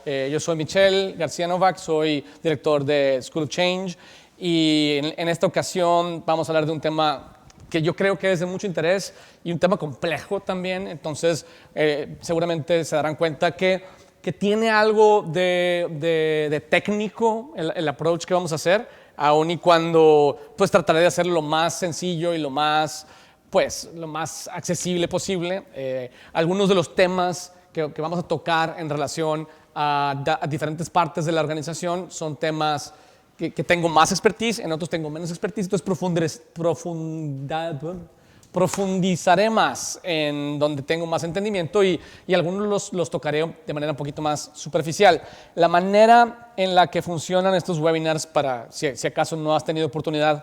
Yo soy Michel García Novak, soy director de School of Change y en esta ocasión vamos a hablar de un tema que yo creo que es de mucho interés y un tema complejo también. Entonces, seguramente se darán cuenta que tiene algo de técnico el approach que vamos a hacer, aun y cuando pues trataré de hacerlo lo más sencillo y lo más accesible posible. Algunos de los temas que vamos a tocar en relación a diferentes partes de la organización son temas que tengo más expertise, en otros tengo menos expertise, entonces profundizaré más en donde tengo más entendimiento y algunos los tocaré de manera un poquito más superficial. La manera en la que funcionan estos webinars, para si acaso no has tenido oportunidad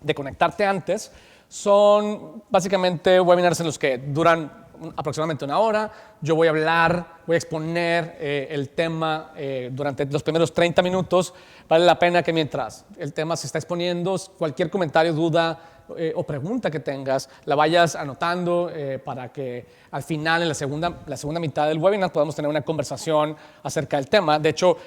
de conectarte antes, son básicamente webinars en los que duran aproximadamente una hora. Yo voy a hablar, voy a exponer el tema durante los primeros 30 minutos. Vale la pena que mientras el tema se está exponiendo, cualquier comentario, duda o pregunta que tengas, la vayas anotando para que al final, en la segunda mitad del webinar, podamos tener una conversación acerca del tema. De hecho,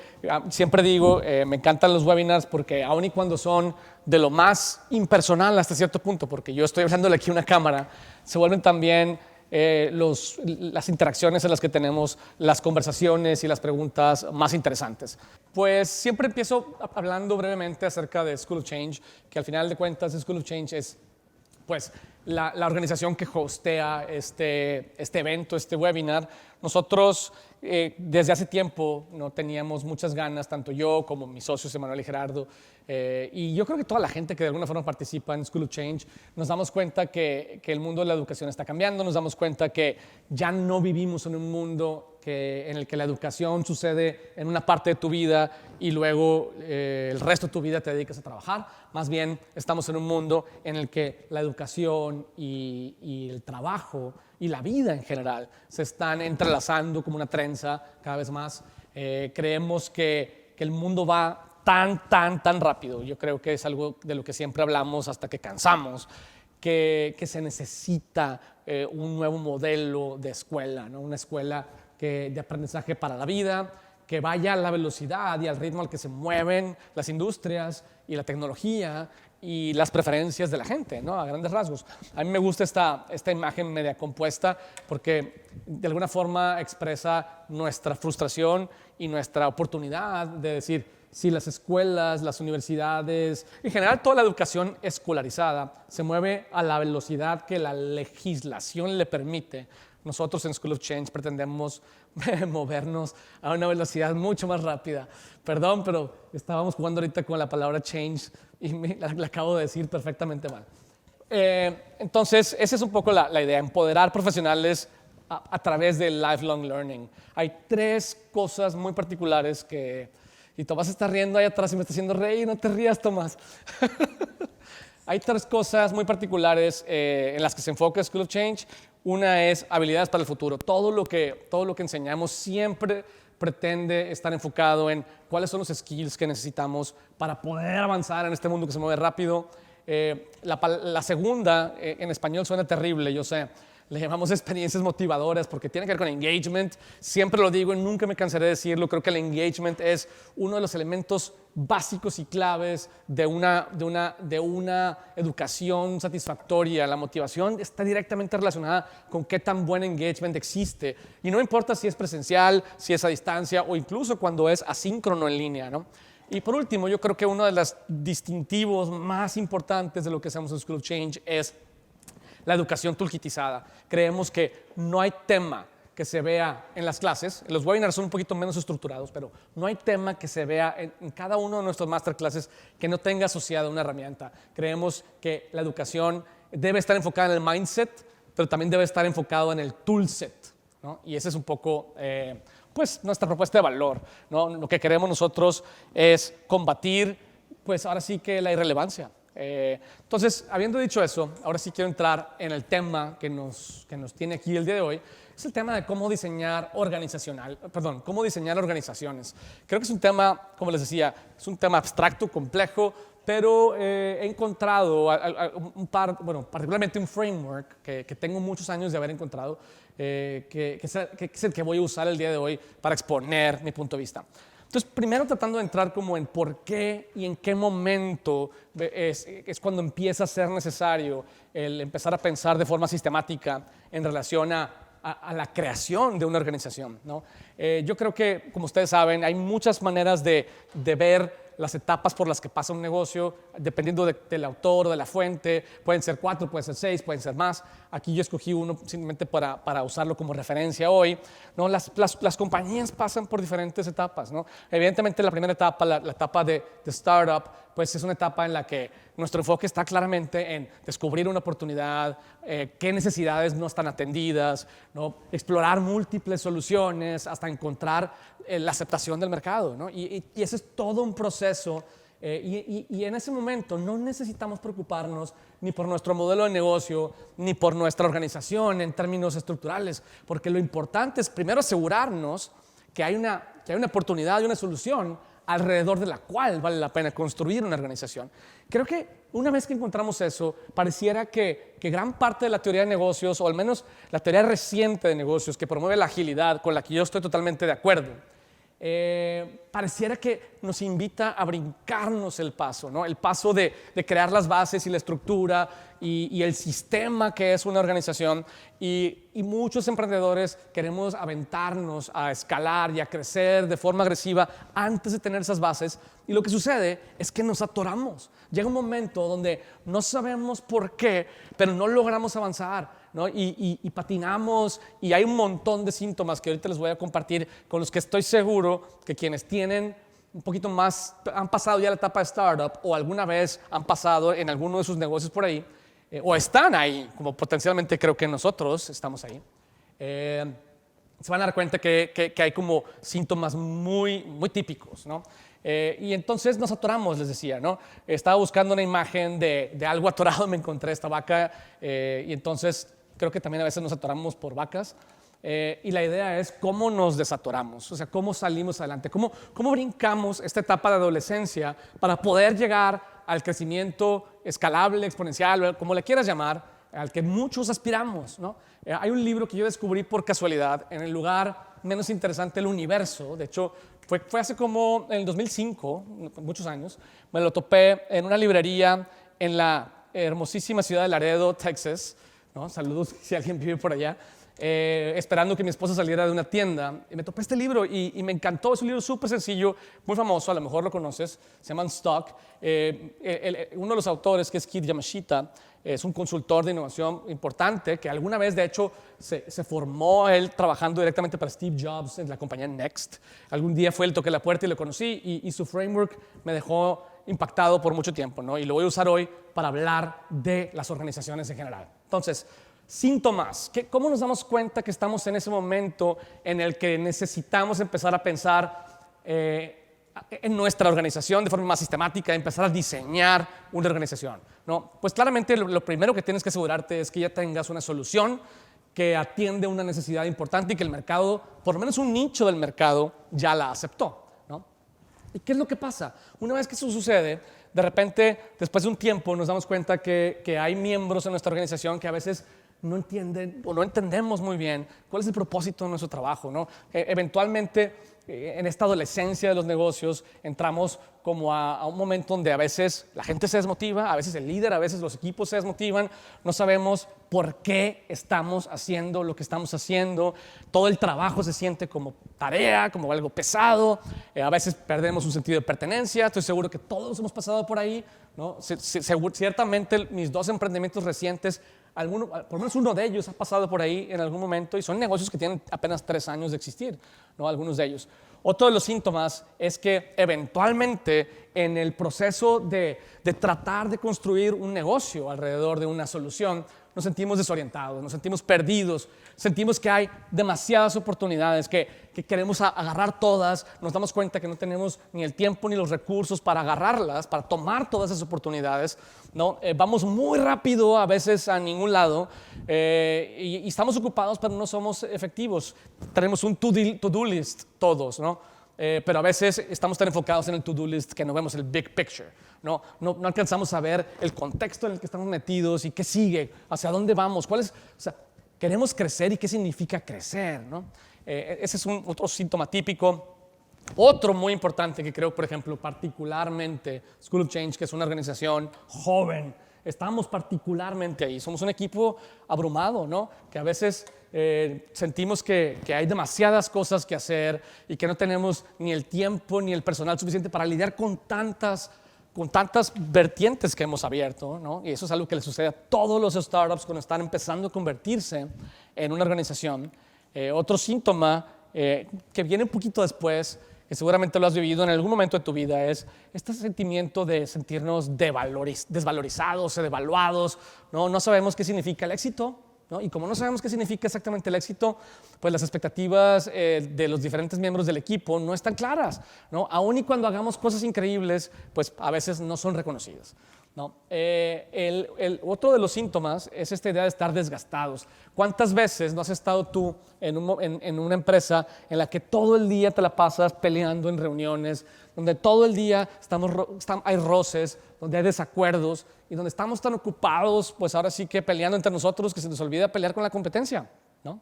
siempre digo, me encantan los webinars porque aun y cuando son de lo más impersonal hasta cierto punto, porque yo estoy hablándole aquí a una cámara, se vuelven también las interacciones en las que tenemos, las conversaciones y las preguntas más interesantes. Pues siempre empiezo hablando brevemente acerca de School of Change, que al final de cuentas School of Change es pues la organización que hostea este evento, este webinar. Nosotros desde hace tiempo no teníamos muchas ganas, tanto yo como mis socios Emanuel y Gerardo, y yo creo que toda la gente que de alguna forma participa en School of Change, nos damos cuenta que el mundo de la educación está cambiando, nos damos cuenta que ya no vivimos en un mundo en el que la educación sucede en una parte de tu vida y luego el resto de tu vida te dedicas a trabajar. Más bien estamos en un mundo en el que la educación y el trabajo y la vida en general se están entrelazando como una trenza cada vez más. Creemos que el mundo va tan rápido. Yo creo que es algo de lo que siempre hablamos hasta que cansamos, que se necesita un nuevo modelo de escuela, ¿no? Una escuela de aprendizaje para la vida, que vaya a la velocidad y al ritmo al que se mueven las industrias y la tecnología y las preferencias de la gente, ¿no? A grandes rasgos. A mí me gusta esta imagen media compuesta porque de alguna forma expresa nuestra frustración y nuestra oportunidad de decir, si las escuelas, las universidades, en general toda la educación escolarizada se mueve a la velocidad que la legislación le permite, nosotros en School of Change pretendemos movernos a una velocidad mucho más rápida. Perdón, pero estábamos jugando ahorita con la palabra change y la acabo de decir perfectamente mal. Entonces, esa es un poco la idea, empoderar profesionales a través del lifelong learning. Hay tres cosas muy particulares y Tomás está riendo ahí atrás y me está haciendo reír, no te rías, Tomás. Hay tres cosas muy particulares en las que se enfoca School of Change. Una es habilidades para el futuro. Todo lo que enseñamos siempre pretende estar enfocado en cuáles son los skills que necesitamos para poder avanzar en este mundo que se mueve rápido. La segunda, en español suena terrible, yo sé. Le llamamos experiencias motivadoras porque tiene que ver con engagement. Siempre lo digo y nunca me cansaré de decirlo. Creo que el engagement es uno de los elementos básicos y claves de una educación satisfactoria. La motivación está directamente relacionada con qué tan buen engagement existe. Y no importa si es presencial, si es a distancia o incluso cuando es asíncrono en línea, ¿no? Y por último, yo creo que uno de los distintivos más importantes de lo que hacemos en School of Change es la educación toolkitizada. Creemos que no hay tema que se vea en las clases, los webinars son un poquito menos estructurados, pero no hay tema que se vea en cada uno de nuestros masterclasses que no tenga asociada una herramienta. Creemos que la educación debe estar enfocada en el mindset, pero también debe estar enfocado en el toolset, ¿no? Y esa es un poco pues nuestra propuesta de valor, ¿no? Lo que queremos nosotros es combatir, pues ahora sí que la irrelevancia. Entonces, habiendo dicho eso, ahora sí quiero entrar en el tema que nos tiene aquí el día de hoy. Es el tema de cómo diseñar cómo diseñar organizaciones. Creo que es un tema, como les decía, es un tema abstracto, complejo, pero he encontrado particularmente un framework que tengo muchos años de haber encontrado, que es el que voy a usar el día de hoy para exponer mi punto de vista. Entonces, primero tratando de entrar como en por qué y en qué momento es cuando empieza a ser necesario el empezar a pensar de forma sistemática en relación a la creación de una organización, ¿no? Yo creo que, como ustedes saben, hay muchas maneras de ver las etapas por las que pasa un negocio, dependiendo del autor o de la fuente. Pueden ser 4, pueden ser 6, pueden ser más. Aquí yo escogí uno simplemente para usarlo como referencia hoy, ¿no? Las compañías pasan por diferentes etapas, ¿no? Evidentemente, la primera etapa, la etapa de startup, pues es una etapa en la que nuestro enfoque está claramente en descubrir una oportunidad, qué necesidades no están atendidas, ¿no? Explorar múltiples soluciones hasta encontrar la aceptación del mercado, ¿no? Y ese es todo un proceso. Y en ese momento no necesitamos preocuparnos ni por nuestro modelo de negocio, ni por nuestra organización en términos estructurales, porque lo importante es primero asegurarnos que hay una oportunidad y una solución alrededor de la cual vale la pena construir una organización. Creo que una vez que encontramos eso, pareciera que gran parte de la teoría de negocios, o al menos la teoría reciente de negocios que promueve la agilidad, con la que yo estoy totalmente de acuerdo, pareciera que nos invita a brincarnos el paso, ¿no? El paso de crear las bases y la estructura y el sistema que es una organización. Y muchos emprendedores queremos aventarnos a escalar y a crecer de forma agresiva antes de tener esas bases. Y lo que sucede es que nos atoramos. Llega un momento donde no sabemos por qué, pero no logramos avanzar, ¿no? Y patinamos, y hay un montón de síntomas que ahorita les voy a compartir, con los que estoy seguro que quienes tienen un poquito más, han pasado ya la etapa de startup o alguna vez han pasado en alguno de sus negocios por ahí, o están ahí, como potencialmente creo que nosotros estamos ahí, se van a dar cuenta que hay como síntomas muy, muy típicos, ¿no? Y entonces nos atoramos, les decía, ¿no? Estaba buscando una imagen de algo atorado, me encontré esta vaca, y entonces creo que también a veces nos atoramos por vacas. Y la idea es cómo nos desatoramos, o sea, cómo salimos adelante, cómo brincamos esta etapa de adolescencia para poder llegar al crecimiento escalable, exponencial, como le quieras llamar, al que muchos aspiramos, ¿no? Hay un libro que yo descubrí por casualidad en el lugar menos interesante del universo. De hecho, fue hace como en el 2005, muchos años. Me lo topé en una librería en la hermosísima ciudad de Laredo, Texas, ¿no? Saludos si alguien vive por allá. Esperando que mi esposa saliera de una tienda, y me topé este libro y me encantó. Es un libro súper sencillo, muy famoso, a lo mejor lo conoces, se llama Unstuck. Uno de los autores, que es Keith Yamashita, es un consultor de innovación importante que alguna vez, de hecho, se formó él trabajando directamente para Steve Jobs en la compañía Next. Algún día fue él, toqué la puerta y lo conocí, y su framework me dejó impactado por mucho tiempo, ¿no? Y lo voy a usar hoy para hablar de las organizaciones en general. Entonces, síntomas. ¿Cómo nos damos cuenta que estamos en ese momento en el que necesitamos empezar a pensar en nuestra organización de forma más sistemática, empezar a diseñar una organización, ¿no? Pues claramente lo primero que tienes que asegurarte es que ya tengas una solución que atiende una necesidad importante y que el mercado, por lo menos un nicho del mercado, ya la aceptó, ¿no? ¿Y qué es lo que pasa? Una vez que eso sucede, de repente, después de un tiempo, nos damos cuenta que hay miembros en nuestra organización que a veces no entienden o no entendemos muy bien cuál es el propósito de nuestro trabajo, ¿no? Eventualmente, en esta adolescencia de los negocios, entramos como a un momento donde a veces la gente se desmotiva, a veces el líder, a veces los equipos se desmotivan, no sabemos por qué estamos haciendo lo que estamos haciendo, todo el trabajo se siente como tarea, como algo pesado, a veces perdemos un sentido de pertenencia. Estoy seguro que todos hemos pasado por ahí, ¿no? Ciertamente mis 2 emprendimientos recientes, por lo menos uno de ellos ha pasado por ahí en algún momento, y son negocios que tienen apenas 3 años de existir, ¿no? Algunos de ellos. Otro de los síntomas es que eventualmente en el proceso de tratar de construir un negocio alrededor de una solución, nos sentimos desorientados, nos sentimos perdidos, sentimos que hay demasiadas oportunidades, que queremos agarrar todas, nos damos cuenta que no tenemos ni el tiempo ni los recursos para agarrarlas, para tomar todas esas oportunidades, ¿no? Vamos muy rápido a veces a ningún lado, y estamos ocupados pero no somos efectivos. Tenemos un to-do list todos, ¿no? Pero a veces estamos tan enfocados en el to-do list que no vemos el big picture. No alcanzamos a ver el contexto en el que estamos metidos y qué sigue, hacia dónde vamos, cuál es. O sea, queremos crecer y qué significa crecer, ¿no? Ese es otro síntoma típico. Otro muy importante que creo, por ejemplo, particularmente School of Change, que es una organización joven, estamos particularmente ahí. Somos un equipo abrumado, ¿no? Que a veces sentimos que hay demasiadas cosas que hacer y que no tenemos ni el tiempo ni el personal suficiente para lidiar con tantas vertientes que hemos abierto, ¿no? Y eso es algo que le sucede a todos los startups cuando están empezando a convertirse en una organización. Otro síntoma que viene un poquito después, que seguramente lo has vivido en algún momento de tu vida, es este sentimiento de sentirnos desvalorizados o devaluados, ¿no? No sabemos qué significa el éxito, ¿no? Y como no sabemos qué significa exactamente el éxito, pues las expectativas de los diferentes miembros del equipo no están claras, ¿no? Aún y cuando hagamos cosas increíbles, pues a veces no son reconocidas, ¿no? Otro de los síntomas es esta idea de estar desgastados. ¿Cuántas veces no has estado tú en una empresa en la que todo el día te la pasas peleando en reuniones, donde todo el día hay roces, donde hay desacuerdos y donde estamos tan ocupados, pues ahora sí que peleando entre nosotros, que se nos olvida pelear con la competencia, ¿no?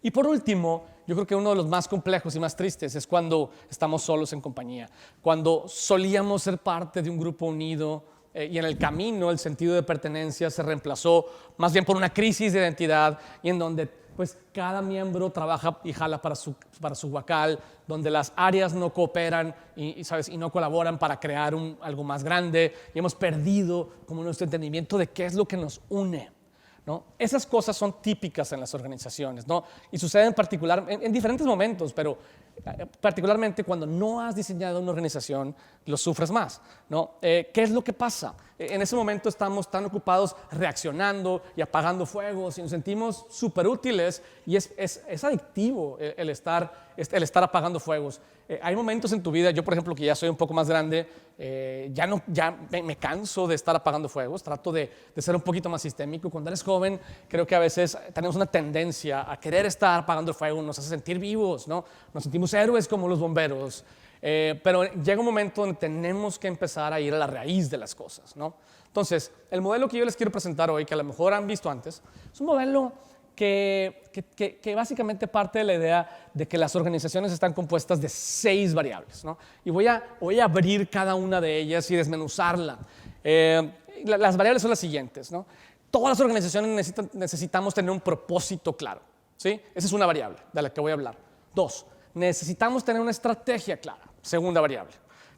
Y por último, yo creo que uno de los más complejos y más tristes es cuando estamos solos en compañía, cuando solíamos ser parte de un grupo unido y en el camino el sentido de pertenencia se reemplazó más bien por una crisis de identidad y en donde pues cada miembro trabaja y jala para su guacal, donde las áreas no cooperan y no colaboran para crear algo más grande y hemos perdido como nuestro entendimiento de qué es lo que nos une, ¿no? Esas cosas son típicas en las organizaciones, ¿no? Y suceden en diferentes momentos, pero particularmente cuando no has diseñado una organización, lo sufres más, ¿no? ¿Qué es lo que pasa? En ese momento estamos tan ocupados reaccionando y apagando fuegos y nos sentimos súper útiles y es adictivo el estar apagando fuegos. Hay momentos en tu vida, yo por ejemplo que ya soy un poco más grande, ya me canso de estar apagando fuegos, trato de ser un poquito más sistémico. Cuando eres joven, creo que a veces tenemos una tendencia a querer estar apagando el fuego, nos hace sentir vivos, ¿no? Nos sentimos héroes como los bomberos, pero llega un momento donde tenemos que empezar a ir a la raíz de las cosas, ¿no? Entonces, el modelo que yo les quiero presentar hoy, que a lo mejor han visto antes, es un modelo que básicamente parte de la idea de que las organizaciones están compuestas de 6 variables, ¿no? Y voy a abrir cada una de ellas y desmenuzarla. Las variables son las siguientes, ¿no? Todas las organizaciones necesitamos tener un propósito claro, ¿sí? Esa es una variable de la que voy a hablar. 2, necesitamos tener una estrategia clara, segunda variable.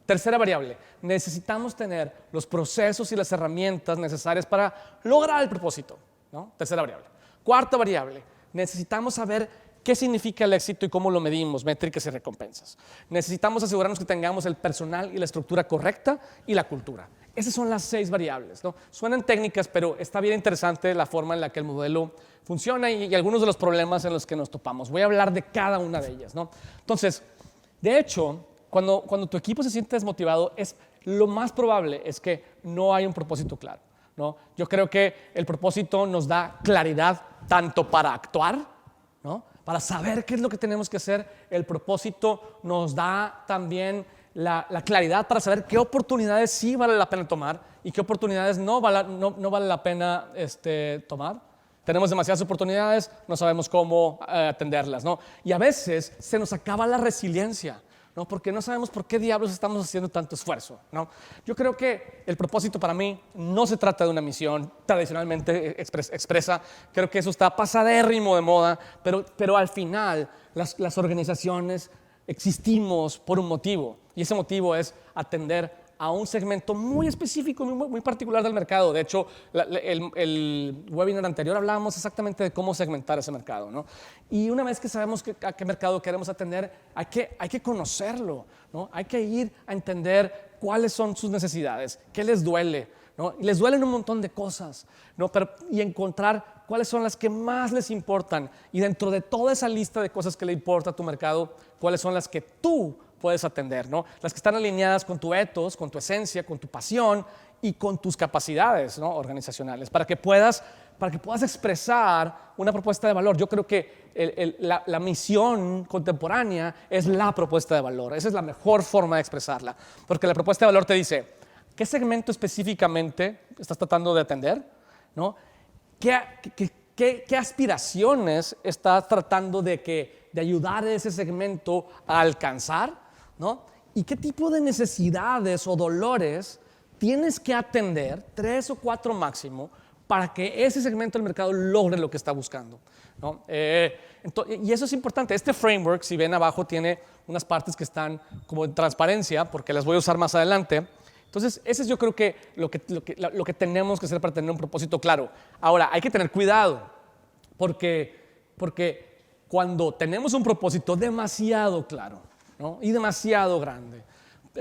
Tercera variable, necesitamos tener los procesos y las herramientas necesarias para lograr el propósito, ¿no? Tercera variable. Cuarta variable, necesitamos saber qué significa el éxito y cómo lo medimos, métricas y recompensas. Necesitamos asegurarnos que tengamos el personal y la estructura correcta y la cultura. Esas son las 6 variables, ¿no? Suenan técnicas, pero está bien interesante la forma en la que el modelo funciona y algunos de los problemas en los que nos topamos. Voy a hablar de cada una de ellas, ¿no? Entonces, de hecho, cuando tu equipo se siente desmotivado, lo más probable es que no hay un propósito claro, ¿no? Yo creo que el propósito nos da claridad tanto para actuar, ¿no? Para saber qué es lo que tenemos que hacer. El propósito nos da también la claridad para saber qué oportunidades sí vale la pena tomar y qué oportunidades no vale la pena tomar. Tenemos demasiadas oportunidades, no sabemos cómo atenderlas, ¿no? Y a veces se nos acaba la resiliencia, ¿no? Porque no sabemos por qué diablos estamos haciendo tanto esfuerzo, ¿no? Yo creo que el propósito para mí no se trata de una misión tradicionalmente expresa. Creo que eso está pasadérrimo de moda, pero al final las organizaciones existimos por un motivo y ese motivo es atender a un segmento muy específico, muy particular del mercado. De hecho, el webinar anterior hablábamos exactamente de cómo segmentar ese mercado, ¿no? Y una vez que sabemos a qué mercado queremos atender, hay que conocerlo, ¿no? Hay que ir a entender cuáles son sus necesidades, qué les duele, ¿no? Y les duelen un montón de cosas, ¿no? Y encontrar cuáles son las que más les importan. Y dentro de toda esa lista de cosas que le importa a tu mercado, cuáles son las que tú puedes atender, ¿no? Las que están alineadas con tu ethos, con tu esencia, con tu pasión y con tus capacidades, ¿no? Organizacionales, para que puedas expresar una propuesta de valor. Yo creo que la misión contemporánea es la propuesta de valor. Esa es la mejor forma de expresarla, porque la propuesta de valor te dice qué segmento específicamente estás tratando de atender, ¿no? ¿Qué qué aspiraciones estás tratando de ayudar a ese segmento a alcanzar, ¿no? Y qué tipo de necesidades o dolores tienes que atender, 3 o 4 máximo, para que ese segmento del mercado logre lo que está buscando, ¿no? Y eso es importante. Este framework, si ven abajo, tiene unas partes que están como en transparencia, porque las voy a usar más adelante. Entonces, ese es yo creo que lo que tenemos que hacer para tener un propósito claro. Ahora, hay que tener cuidado, porque cuando tenemos un propósito demasiado claro, ¿no? Y demasiado grande,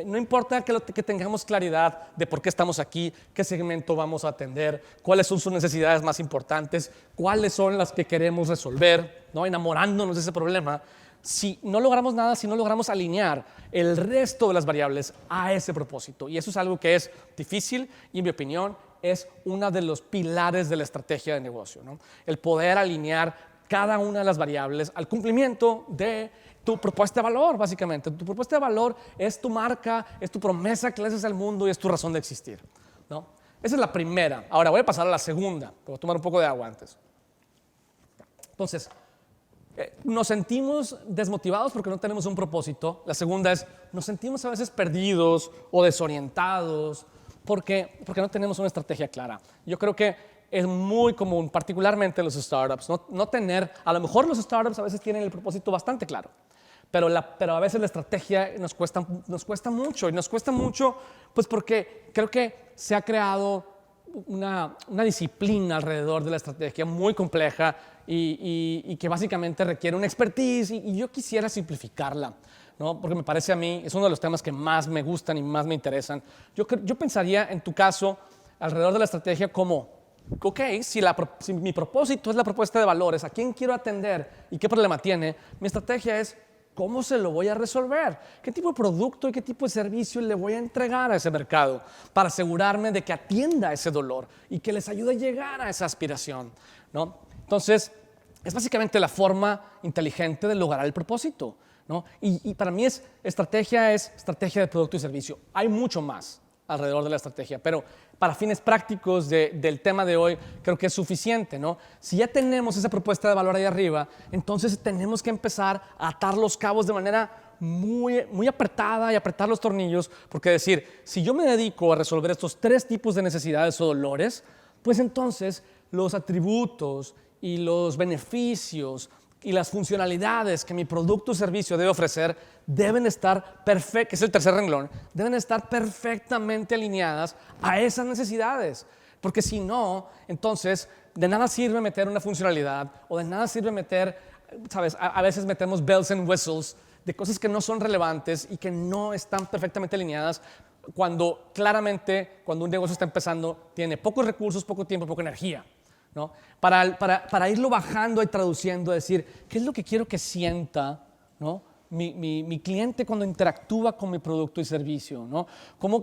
no importa que tengamos claridad de por qué estamos aquí, qué segmento vamos a atender, cuáles son sus necesidades más importantes, cuáles son las que queremos resolver, ¿no? Enamorándonos de ese problema. Si no logramos nada, si no logramos alinear el resto de las variables a ese propósito. Y eso es algo que es difícil y, en mi opinión, es uno de los pilares de la estrategia de negocio, ¿no? El poder alinear cada una de las variables al cumplimiento de tu propuesta de valor, básicamente. Tu propuesta de valor es tu marca, es tu promesa que le haces al mundo y es tu razón de existir, ¿no? Esa es la primera. Ahora voy a pasar a la segunda. Voy a tomar un poco de agua antes. Entonces, nos sentimos desmotivados porque no tenemos un propósito. La segunda es, nos sentimos a veces perdidos o desorientados porque no tenemos una estrategia clara. Yo creo que es muy común, particularmente en los startups, no tener, a lo mejor los startups a veces tienen el propósito bastante claro, pero a veces la estrategia nos cuesta mucho, y nos cuesta mucho pues porque creo que se ha creado una disciplina alrededor de la estrategia muy compleja y que básicamente requiere una expertise y yo quisiera simplificarla, ¿no? Porque me parece a mí, es uno de los temas que más me gustan y más me interesan. Yo pensaría en tu caso alrededor de la estrategia como, ok, si mi propósito es la propuesta de valores, a quién quiero atender y qué problema tiene, mi estrategia es cómo se lo voy a resolver, qué tipo de producto y qué tipo de servicio le voy a entregar a ese mercado para asegurarme de que atienda ese dolor y que les ayude a llegar a esa aspiración, ¿no? Entonces, es básicamente la forma inteligente de lograr el propósito, ¿no? Y para mí estrategia de producto y servicio. Hay mucho más alrededor de la estrategia, pero para fines prácticos del tema de hoy creo que es suficiente, ¿no? Si ya tenemos esa propuesta de valor ahí arriba, entonces tenemos que empezar a atar los cabos de manera muy, muy apretada y apretar los tornillos, porque decir, si yo me dedico a resolver estos 3 tipos de necesidades o dolores, pues entonces los atributos y los beneficios y las funcionalidades que mi producto o servicio debe ofrecer deben estar que es el tercer renglón, deben estar perfectamente alineadas a esas necesidades. Porque si no, entonces de nada sirve meter una funcionalidad o de nada sirve meter, ¿sabes? A veces metemos bells and whistles de cosas que no son relevantes y que no están perfectamente alineadas cuando claramente, cuando un negocio está empezando, tiene pocos recursos, poco tiempo, poca energía, ¿no? Para irlo bajando y traduciendo, decir, ¿qué es lo que quiero que sienta, ¿no? mi cliente cuando interactúa con mi producto y servicio, ¿no?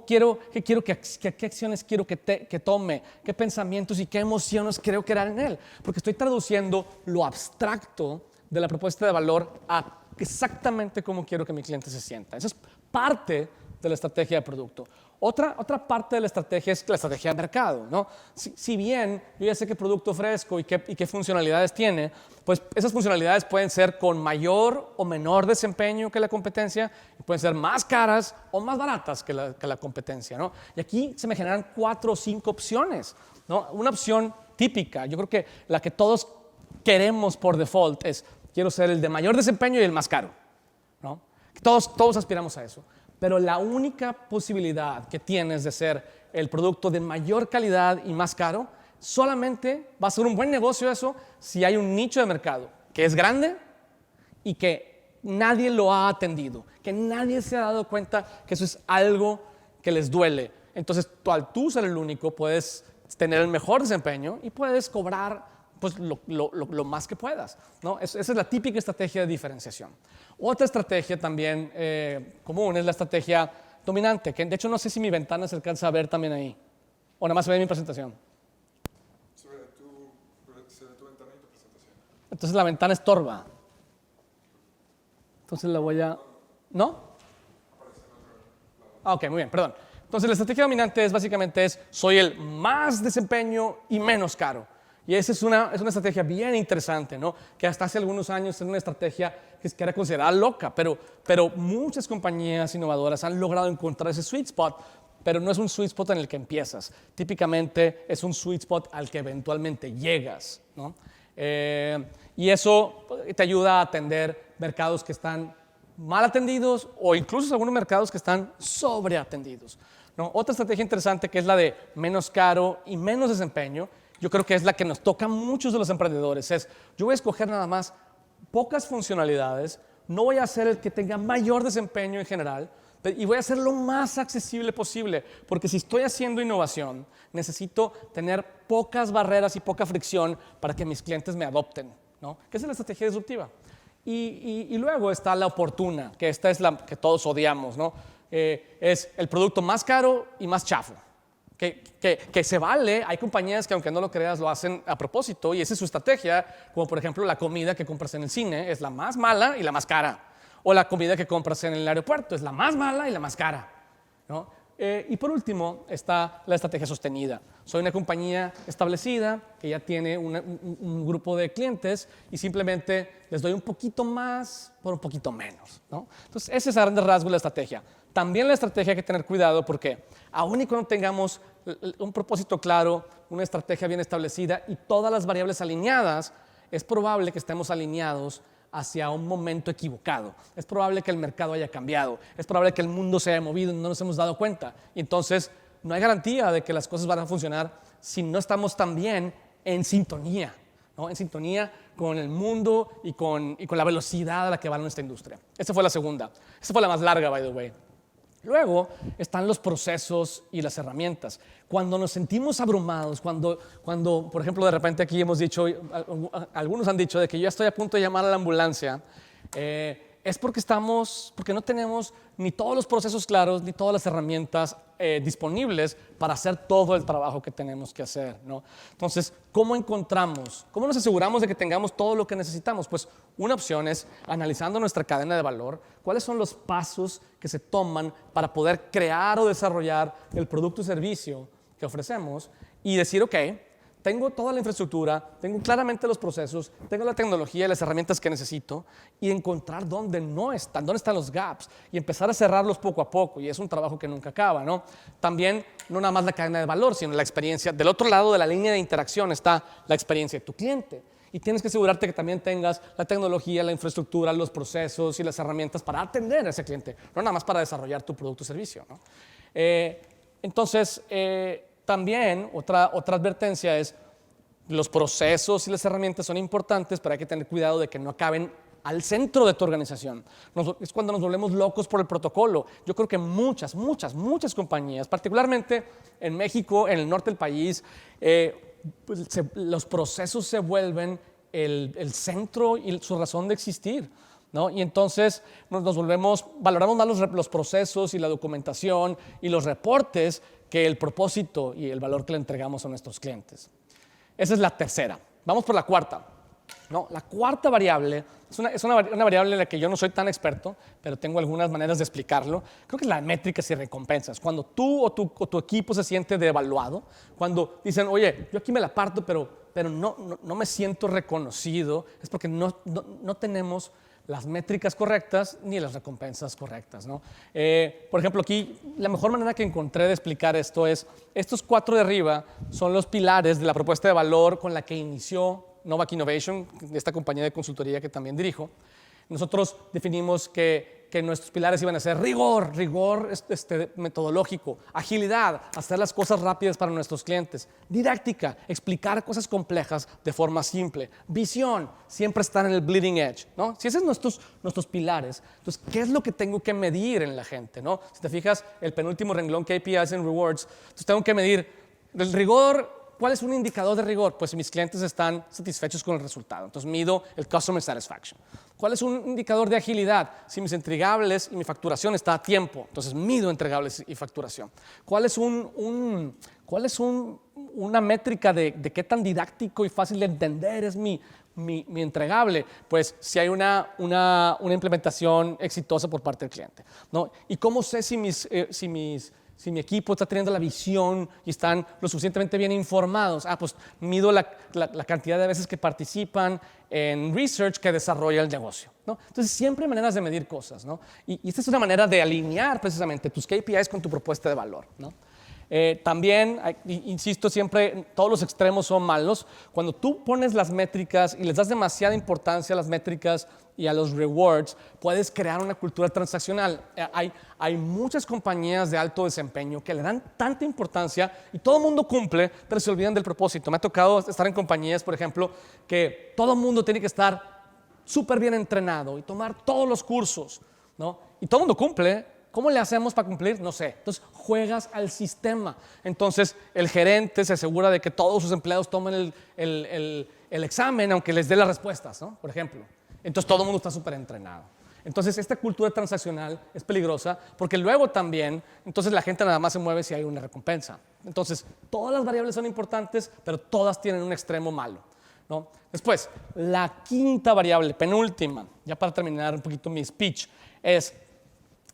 ¿Qué acciones quiero que tome? ¿Qué pensamientos y qué emociones quiero crear en él? Porque estoy traduciendo lo abstracto de la propuesta de valor a exactamente cómo quiero que mi cliente se sienta. Esa es parte de la estrategia de producto. Otra parte de la estrategia es la estrategia de mercado, ¿no? Si bien yo ya sé qué producto ofrezco y qué funcionalidades tiene, pues esas funcionalidades pueden ser con mayor o menor desempeño que la competencia, y pueden ser más caras o más baratas que la competencia, ¿no? Y aquí se me generan 4 o 5 opciones, ¿no? Una opción típica, yo creo que la que todos queremos por default es, quiero ser el de mayor desempeño y el más caro, ¿no? Todos aspiramos a eso. Pero la única posibilidad que tienes de ser el producto de mayor calidad y más caro, solamente va a ser un buen negocio eso si hay un nicho de mercado que es grande y que nadie lo ha atendido, que nadie se ha dado cuenta que eso es algo que les duele. Entonces, al tú ser el único, puedes tener el mejor desempeño y puedes cobrar pues, lo más que puedas, ¿no? Esa es la típica estrategia de diferenciación. Otra estrategia también común es la estrategia dominante, que de hecho no sé si mi ventana se alcanza a ver también ahí, o nada más se ve mi presentación. Se ve tu ventana y tu presentación. Entonces la ventana estorba. Entonces la voy a... ¿No? Ah, ok, muy bien, perdón. Entonces la estrategia dominante básicamente soy el más desempeño y menos caro. Y esa es una estrategia bien interesante, ¿no? Que hasta hace algunos años era una estrategia que era considerada loca, pero muchas compañías innovadoras han logrado encontrar ese sweet spot, pero no es un sweet spot en el que empiezas. Típicamente es un sweet spot al que eventualmente llegas, ¿no? Y eso te ayuda a atender mercados que están mal atendidos o incluso algunos mercados que están sobreatendidos, ¿no? Otra estrategia interesante que es la de menos caro y menos desempeño, yo creo que es la que nos toca a muchos de los emprendedores. Yo voy a escoger nada más pocas funcionalidades, no voy a hacer el que tenga mayor desempeño en general y voy a hacer lo más accesible posible, porque si estoy haciendo innovación, necesito tener pocas barreras y poca fricción para que mis clientes me adopten, ¿no? Que esa es la estrategia disruptiva. Y luego está la oportuna, que esta es la que todos odiamos, ¿no? Es el producto más caro y más chafo. Que se vale, hay compañías que aunque no lo creas lo hacen a propósito y esa es su estrategia, como por ejemplo la comida que compras en el cine es la más mala y la más cara, o la comida que compras en el aeropuerto es la más mala y la más cara, ¿no? Y por último está la estrategia sostenida. Soy una compañía establecida que ya tiene un grupo de clientes y simplemente les doy un poquito más por un poquito menos, ¿no? Entonces, ese es a grandes rasgos la estrategia. También la estrategia hay que tener cuidado porque aun y cuando tengamos un propósito claro, una estrategia bien establecida y todas las variables alineadas, es probable que estemos alineados hacia un momento equivocado. Es probable que el mercado haya cambiado, es probable que el mundo se haya movido y no nos hemos dado cuenta. Y entonces no hay garantía de que las cosas van a funcionar si no estamos también en sintonía, ¿no? En sintonía con el mundo y con la velocidad a la que va nuestra industria. Esa fue la segunda. Esa fue la más larga, by the way. Luego están los procesos y las herramientas. Cuando nos sentimos abrumados, cuando por ejemplo, de repente aquí hemos dicho, algunos han dicho de que yo ya estoy a punto de llamar a la ambulancia, es porque no tenemos ni todos los procesos claros, ni todas las herramientas disponibles para hacer todo el trabajo que tenemos que hacer, ¿no? Entonces, ¿cómo nos aseguramos de que tengamos todo lo que necesitamos? Pues una opción es, analizando nuestra cadena de valor, cuáles son los pasos que se toman para poder crear o desarrollar el producto o servicio que ofrecemos y decir, ok, tengo toda la infraestructura, tengo claramente los procesos, tengo la tecnología y las herramientas que necesito y encontrar dónde están los gaps y empezar a cerrarlos poco a poco. Y es un trabajo que nunca acaba, ¿no? También, no nada más la cadena de valor, sino la experiencia. Del otro lado de la línea de interacción está la experiencia de tu cliente. Y tienes que asegurarte que también tengas la tecnología, la infraestructura, los procesos y las herramientas para atender a ese cliente, no nada más para desarrollar tu producto o servicio, ¿no? Entonces, también otra advertencia es los procesos y las herramientas son importantes, pero hay que tener cuidado de que no acaben al centro de tu organización. Es cuando nos volvemos locos por el protocolo. Yo creo que muchas compañías, particularmente en México, en el norte del país, los procesos se vuelven el centro y su razón de existir, ¿no? Y entonces valoramos más los procesos y la documentación y los reportes que el propósito y el valor que le entregamos a nuestros clientes. Esa es la tercera. Vamos por la cuarta, ¿no? La cuarta variable es una variable en la que yo no soy tan experto, pero tengo algunas maneras de explicarlo. Creo que es la métricas y recompensas. Cuando tú o tu equipo se siente devaluado, cuando dicen, oye, yo aquí me la parto, pero no me siento reconocido, es porque no tenemos las métricas correctas ni las recompensas correctas, ¿no? Por ejemplo, aquí la mejor manera que encontré de explicar esto es, estos 4 de arriba son los pilares de la propuesta de valor con la que inició Novak Innovation, esta compañía de consultoría que también dirijo. Nosotros definimos que nuestros pilares iban a ser rigor metodológico, agilidad, hacer las cosas rápidas para nuestros clientes, didáctica, explicar cosas complejas de forma simple, visión, siempre estar en el bleeding edge, ¿no? Si esos son nuestros pilares, entonces, ¿qué es lo que tengo que medir en la gente, ¿no? Si te fijas, el penúltimo renglón, KPIs and Rewards, entonces tengo que medir el rigor. ¿Cuál es un indicador de rigor? Pues si mis clientes están satisfechos con el resultado. Entonces mido el Customer Satisfaction. ¿Cuál es un indicador de agilidad? Si mis entregables y mi facturación está a tiempo. Entonces mido entregables y facturación. ¿Cuál es una métrica de qué tan didáctico y fácil de entender es mi entregable? Pues si hay una implementación exitosa por parte del cliente, ¿no? ¿Y cómo sé si mis Si mi equipo está teniendo la visión y están lo suficientemente bien informados, pues mido la cantidad de veces que participan en research que desarrolla el negocio, ¿no? Entonces, siempre hay maneras de medir cosas, ¿no? Y esta es una manera de alinear precisamente tus KPIs con tu propuesta de valor, ¿no? También, insisto, siempre todos los extremos son malos. Cuando tú pones las métricas y les das demasiada importancia a las métricas y a los rewards, puedes crear una cultura transaccional. Hay muchas compañías de alto desempeño que le dan tanta importancia y todo el mundo cumple, pero se olvidan del propósito. Me ha tocado estar en compañías, por ejemplo, que todo el mundo tiene que estar súper bien entrenado y tomar todos los cursos, ¿no? Y todo el mundo cumple. ¿Cómo le hacemos para cumplir? No sé. Entonces, juegas al sistema. Entonces, el gerente se asegura de que todos sus empleados tomen el examen, aunque les dé las respuestas, ¿no? Por ejemplo. Entonces, todo el mundo está súper entrenado. Entonces, esta cultura transaccional es peligrosa porque luego también, entonces la gente nada más se mueve si hay una recompensa. Entonces, todas las variables son importantes, pero todas tienen un extremo malo, ¿no? Después, la quinta variable, penúltima, ya para terminar un poquito mi speech, es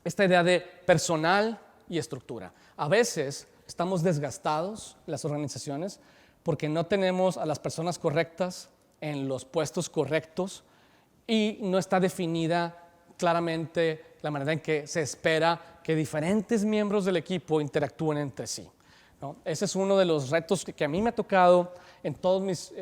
esta idea de personal y estructura. A veces estamos desgastados, las organizaciones, porque no tenemos a las personas correctas en los puestos correctos y no está definida claramente la manera en que se espera que diferentes miembros del equipo interactúen entre sí, ¿no? Ese es uno de los retos que a mí me ha tocado en todos mis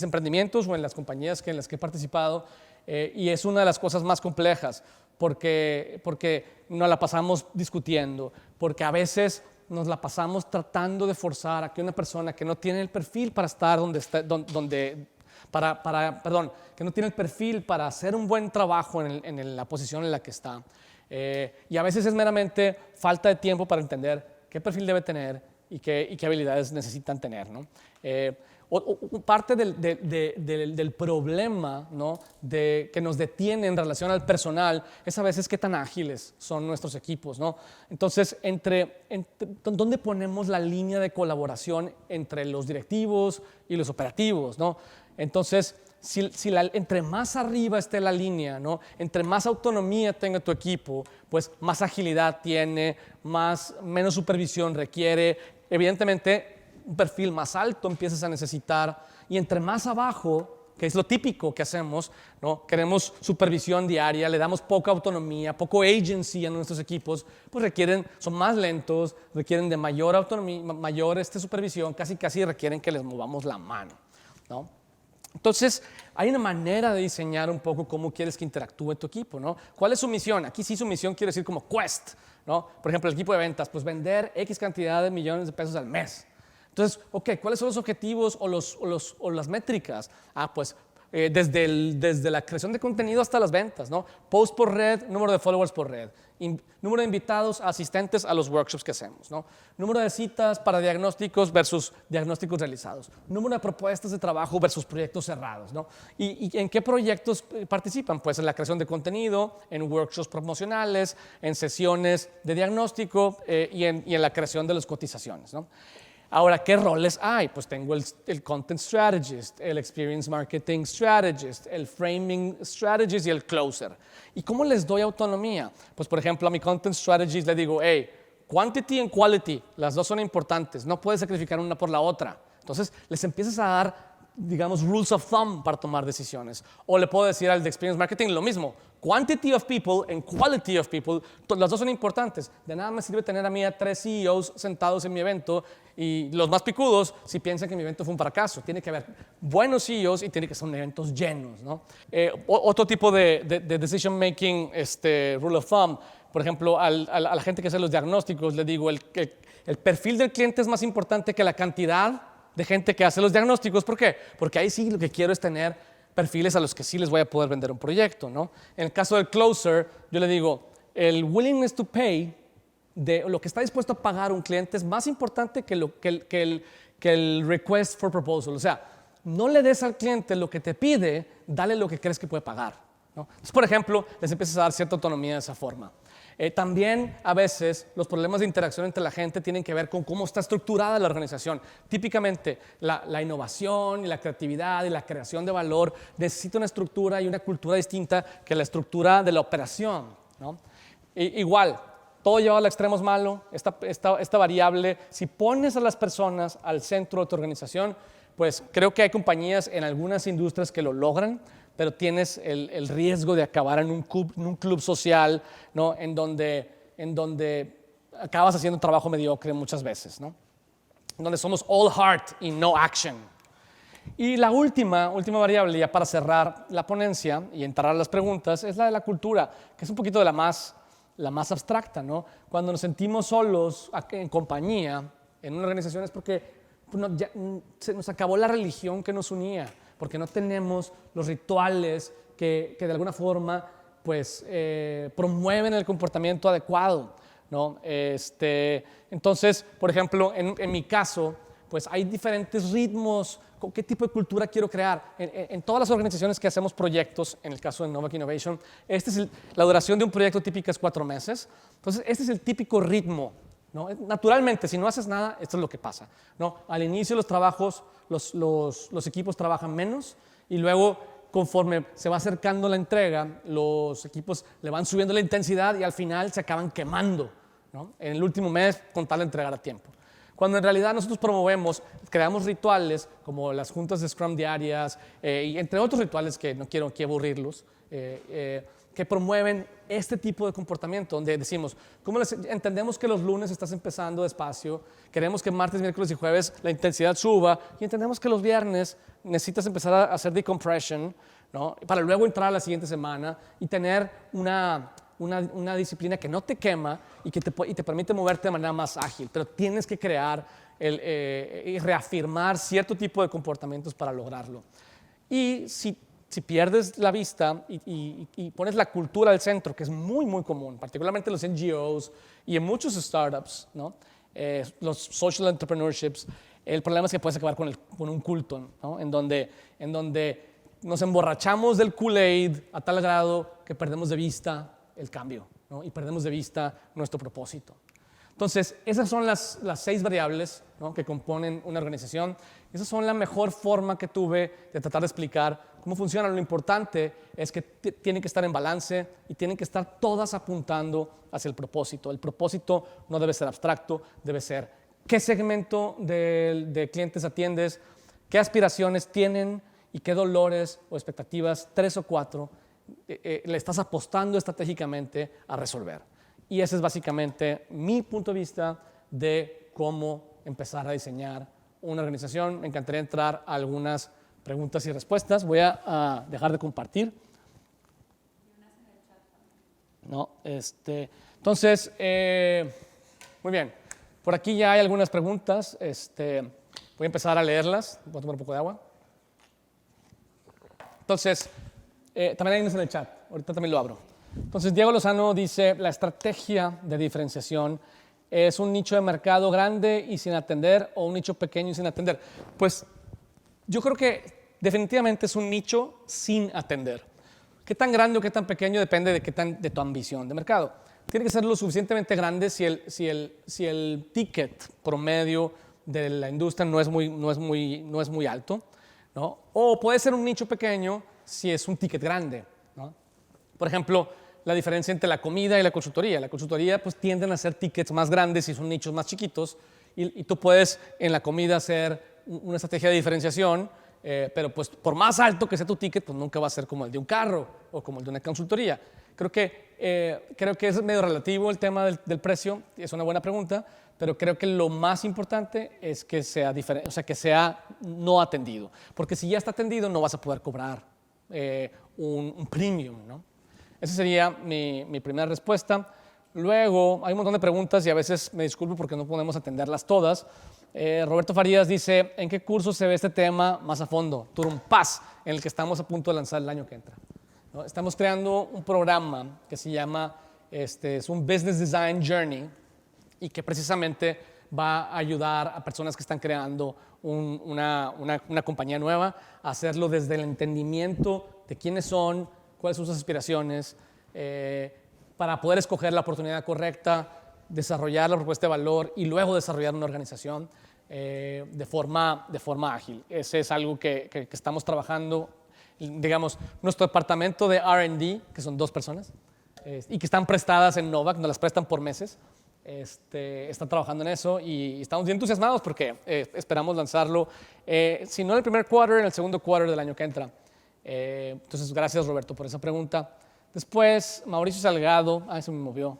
emprendimientos o en las compañías en las que he participado, y es una de las cosas más complejas. Porque nos la pasamos discutiendo, porque a veces nos la pasamos tratando de forzar a que una persona que no tiene el perfil para estar que no tiene el perfil para hacer un buen trabajo en la posición en la que está. Y a veces es meramente falta de tiempo para entender qué perfil debe tener y qué habilidades necesitan tener, ¿no? Parte del problema, ¿no?, que nos detiene en relación al personal es a veces qué tan ágiles son nuestros equipos, ¿no? Entonces, ¿dónde ponemos la línea de colaboración entre los directivos y los operativos, ¿no? Entonces, entre más arriba esté la línea, ¿no?, entre más autonomía tenga tu equipo, pues más agilidad tiene, menos supervisión requiere. Evidentemente, un perfil más alto empiezas a necesitar, y entre más abajo, que es lo típico que hacemos, ¿no?, queremos supervisión diaria, le damos poca autonomía, poco agency a nuestros equipos, pues son más lentos, requieren de mayor autonomía, mayor supervisión, casi requieren que les movamos la mano, ¿no? Entonces, hay una manera de diseñar un poco cómo quieres que interactúe tu equipo, ¿no? ¿Cuál es su misión? Aquí sí su misión quiere decir como quest, ¿no? Por ejemplo, el equipo de ventas, pues vender X cantidad de millones de pesos al mes. Entonces, ¿cuáles son los objetivos o las métricas? Pues desde la creación de contenido hasta las ventas, ¿no? Post por red, número de followers por red, número de invitados, asistentes a los workshops que hacemos, ¿no? Número de citas para diagnósticos versus diagnósticos realizados, número de propuestas de trabajo versus proyectos cerrados, ¿no? ¿Y en qué proyectos participan? Pues en la creación de contenido, en workshops promocionales, en sesiones de diagnóstico y en la creación de las cotizaciones, ¿no? Ahora, ¿qué roles hay? Pues tengo el Content Strategist, el Experience Marketing Strategist, el Framing Strategist y el Closer. ¿Y cómo les doy autonomía? Pues, por ejemplo, a mi Content Strategist le digo, hey, quantity and quality, las dos son importantes, no puedes sacrificar una por la otra. Entonces, les empiezas a dar, digamos, rules of thumb para tomar decisiones. O le puedo decir al de Experience Marketing lo mismo, quantity of people and quality of people, las dos son importantes. De nada me sirve tener a mí a 3 CEOs sentados en mi evento y los más picudos si piensan que mi evento fue un fracaso. Tiene que haber buenos CEOs y tiene que ser eventos llenos, ¿no? Otro tipo de decision making, rule of thumb, por ejemplo, a la gente que hace los diagnósticos, le digo, el perfil del cliente es más importante que la cantidad de gente que hace los diagnósticos. ¿Por qué? Porque ahí sí lo que quiero es tener perfiles a los que sí les voy a poder vender un proyecto, ¿no? En el caso del closer, yo le digo, el willingness to pay, de lo que está dispuesto a pagar un cliente, es más importante que el request for proposal. O sea, no le des al cliente lo que te pide, dale lo que crees que puede pagar, ¿no? Entonces, por ejemplo, les empiezas a dar cierta autonomía de esa forma. También a veces los problemas de interacción entre la gente tienen que ver con cómo está estructurada la organización. Típicamente la innovación y la creatividad y la creación de valor necesita una estructura y una cultura distinta que la estructura de la operación, ¿no? Igual, todo llevado al extremo es malo, esta variable, si pones a las personas al centro de tu organización, pues creo que hay compañías en algunas industrias que lo logran, pero tienes el riesgo de acabar en un club social, ¿no? en donde acabas haciendo un trabajo mediocre muchas veces, ¿no? En donde somos all heart y no action. Y la última variable, ya para cerrar la ponencia y entrar a las preguntas, es la de la cultura, que es un poquito de la más abstracta, ¿no? Cuando nos sentimos solos en compañía, en una organización, es porque se nos acabó la religión que nos unía, porque no tenemos los rituales que de alguna forma pues, promueven el comportamiento adecuado, ¿no? Entonces, por ejemplo, en mi caso, pues hay diferentes ritmos. ¿Qué tipo de cultura quiero crear? En todas las organizaciones que hacemos proyectos, en el caso de Novak Innovation, la duración de un proyecto típica es 4 meses. Entonces, este es el típico ritmo, ¿no? Naturalmente, si no haces nada, esto es lo que pasa, ¿no? Al inicio de los trabajos, los equipos trabajan menos y luego, conforme se va acercando la entrega, los equipos le van subiendo la intensidad y al final se acaban quemando, ¿no? En el último mes, con tal de entregar a tiempo. Cuando en realidad nosotros creamos rituales como las juntas de Scrum diarias y entre otros rituales que no quiero aquí aburrirlos, que promueven este tipo de comportamiento, donde decimos, entendemos que los lunes estás empezando despacio, queremos que martes, miércoles y jueves la intensidad suba y entendemos que los viernes necesitas empezar a hacer decompression, ¿no? Para luego entrar a la siguiente semana y tener una disciplina que no te quema y que te permite moverte de manera más ágil, pero tienes que crear y reafirmar cierto tipo de comportamientos para lograrlo. Y si pierdes la vista y pones la cultura al centro, que es muy, muy común, particularmente en los NGOs y en muchos startups, ¿no? Los social entrepreneurships, el problema es que puedes acabar con un culto, ¿no? en donde nos emborrachamos del Kool-Aid a tal grado que perdemos de vista el cambio, ¿no? Y perdemos de vista nuestro propósito. Entonces, esas son las 6 variables, ¿no? que componen una organización. Esas son la mejor forma que tuve de tratar de explicar cómo funciona. Lo importante es que tienen que estar en balance y tienen que estar todas apuntando hacia el propósito. El propósito no debe ser abstracto, debe ser qué segmento de clientes atiendes, qué aspiraciones tienen y qué dolores o expectativas, 3 o 4, le estás apostando estratégicamente a resolver. Y ese es básicamente mi punto de vista de cómo empezar a diseñar una organización. Me encantaría entrar a algunas preguntas y respuestas. Voy a dejar de compartir. No, entonces, muy bien. Por aquí ya hay algunas preguntas. Voy a empezar a leerlas. Voy a tomar un poco de agua. Entonces, también hay unos en el chat, ahorita también lo abro. Entonces, Diego Lozano dice, la estrategia de diferenciación es un nicho de mercado grande y sin atender o un nicho pequeño y sin atender. Pues yo creo que definitivamente es un nicho sin atender. Qué tan grande o qué tan pequeño depende de tu ambición de mercado. Tiene que ser lo suficientemente grande si el ticket promedio de la industria no es muy alto, ¿no? O puede ser un nicho pequeño si es un ticket grande, ¿no? Por ejemplo, la diferencia entre la comida y la consultoría. La consultoría pues tienden a ser tickets más grandes y son nichos más chiquitos y tú puedes en la comida hacer una estrategia de diferenciación, pero pues por más alto que sea tu ticket, pues nunca va a ser como el de un carro o como el de una consultoría. Creo que es medio relativo el tema del precio, es una buena pregunta, pero creo que lo más importante es que sea diferente, o sea, que sea no atendido, porque si ya está atendido no vas a poder cobrar un premium, ¿no? Esa sería mi primera respuesta. Luego, hay un montón de preguntas y a veces me disculpo porque no podemos atenderlas todas. Roberto Farías dice, ¿en qué curso se ve este tema más a fondo? Turum Paz, en el que estamos a punto de lanzar el año que entra, ¿no? Estamos creando un programa que se llama, es un Business Design Journey y que precisamente va a ayudar a personas que están creando una compañía nueva a hacerlo desde el entendimiento de quiénes son, cuáles son sus aspiraciones, para poder escoger la oportunidad correcta, desarrollar la propuesta de valor y luego desarrollar una organización de forma ágil. Ese es algo que estamos trabajando. Digamos, nuestro departamento de R&D, que son 2 personas, y que están prestadas en Novak, nos las prestan por meses. Está trabajando en eso y estamos bien entusiasmados porque esperamos lanzarlo, si no en el primer quarter, en el segundo quarter del año que entra. Entonces, gracias Roberto por esa pregunta. Después, Mauricio Salgado, se me movió.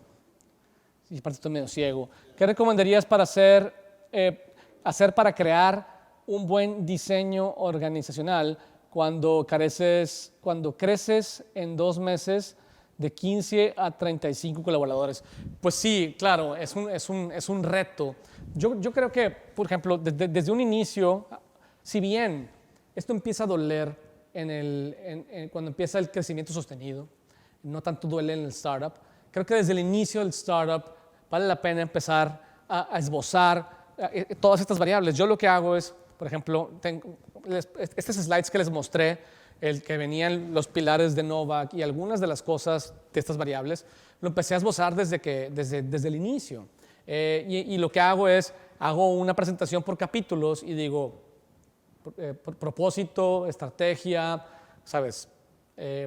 Sí, aparte estoy medio ciego. ¿Qué recomendarías para hacer para crear un buen diseño organizacional cuando creces en 2 meses de 15 a 35 colaboradores? Pues sí, claro, es un reto. Yo creo que, por ejemplo, desde un inicio, si bien esto empieza a doler cuando empieza el crecimiento sostenido, no tanto duele en el startup, creo que desde el inicio del startup vale la pena empezar a esbozar todas estas variables. Yo lo que hago es, por ejemplo, estos slides que les mostré, el que venían los pilares de Novak y algunas de las cosas de estas variables, lo empecé a esbozar desde el inicio. Y lo que hago es, hago una presentación por capítulos y digo, propósito, estrategia, ¿sabes?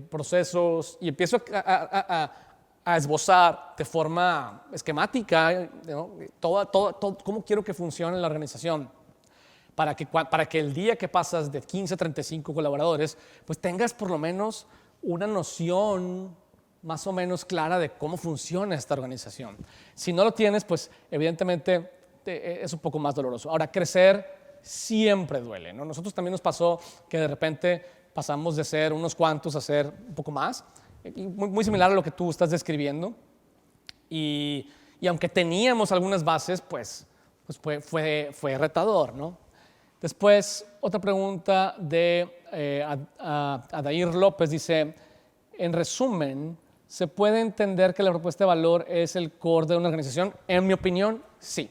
Procesos, y empiezo a esbozar de forma esquemática, ¿no? todo cómo quiero que funcione la organización. Para que el día que pasas de 15 a 35 colaboradores, pues tengas por lo menos una noción más o menos clara de cómo funciona esta organización. Si no lo tienes, pues evidentemente es un poco más doloroso. Ahora, crecer siempre duele, ¿no? Nosotros también nos pasó que de repente pasamos de ser unos cuantos a ser un poco más, muy similar a lo que tú estás describiendo. Y aunque teníamos algunas bases, pues fue retador, ¿no? Después, otra pregunta de Adair López dice, en resumen, ¿se puede entender que la propuesta de valor es el core de una organización? En mi opinión, sí.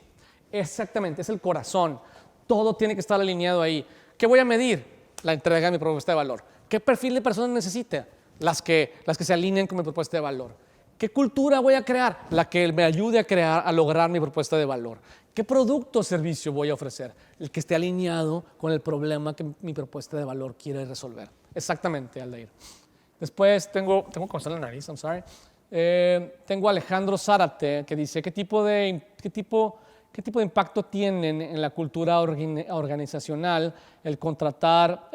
Exactamente, es el corazón. Todo tiene que estar alineado ahí. ¿Qué voy a medir? La entrega de mi propuesta de valor. ¿Qué perfil de personas necesita? Las que se alineen con mi propuesta de valor. ¿Qué cultura voy a crear? La que me ayude a lograr mi propuesta de valor. ¿Qué producto o servicio voy a ofrecer? El que esté alineado con el problema que mi propuesta de valor quiere resolver. Exactamente, Aldair. Después tengo que conocer la nariz, I'm sorry. Tengo a Alejandro Zárate que dice, ¿qué tipo de impacto tienen en la cultura organizacional el contratar?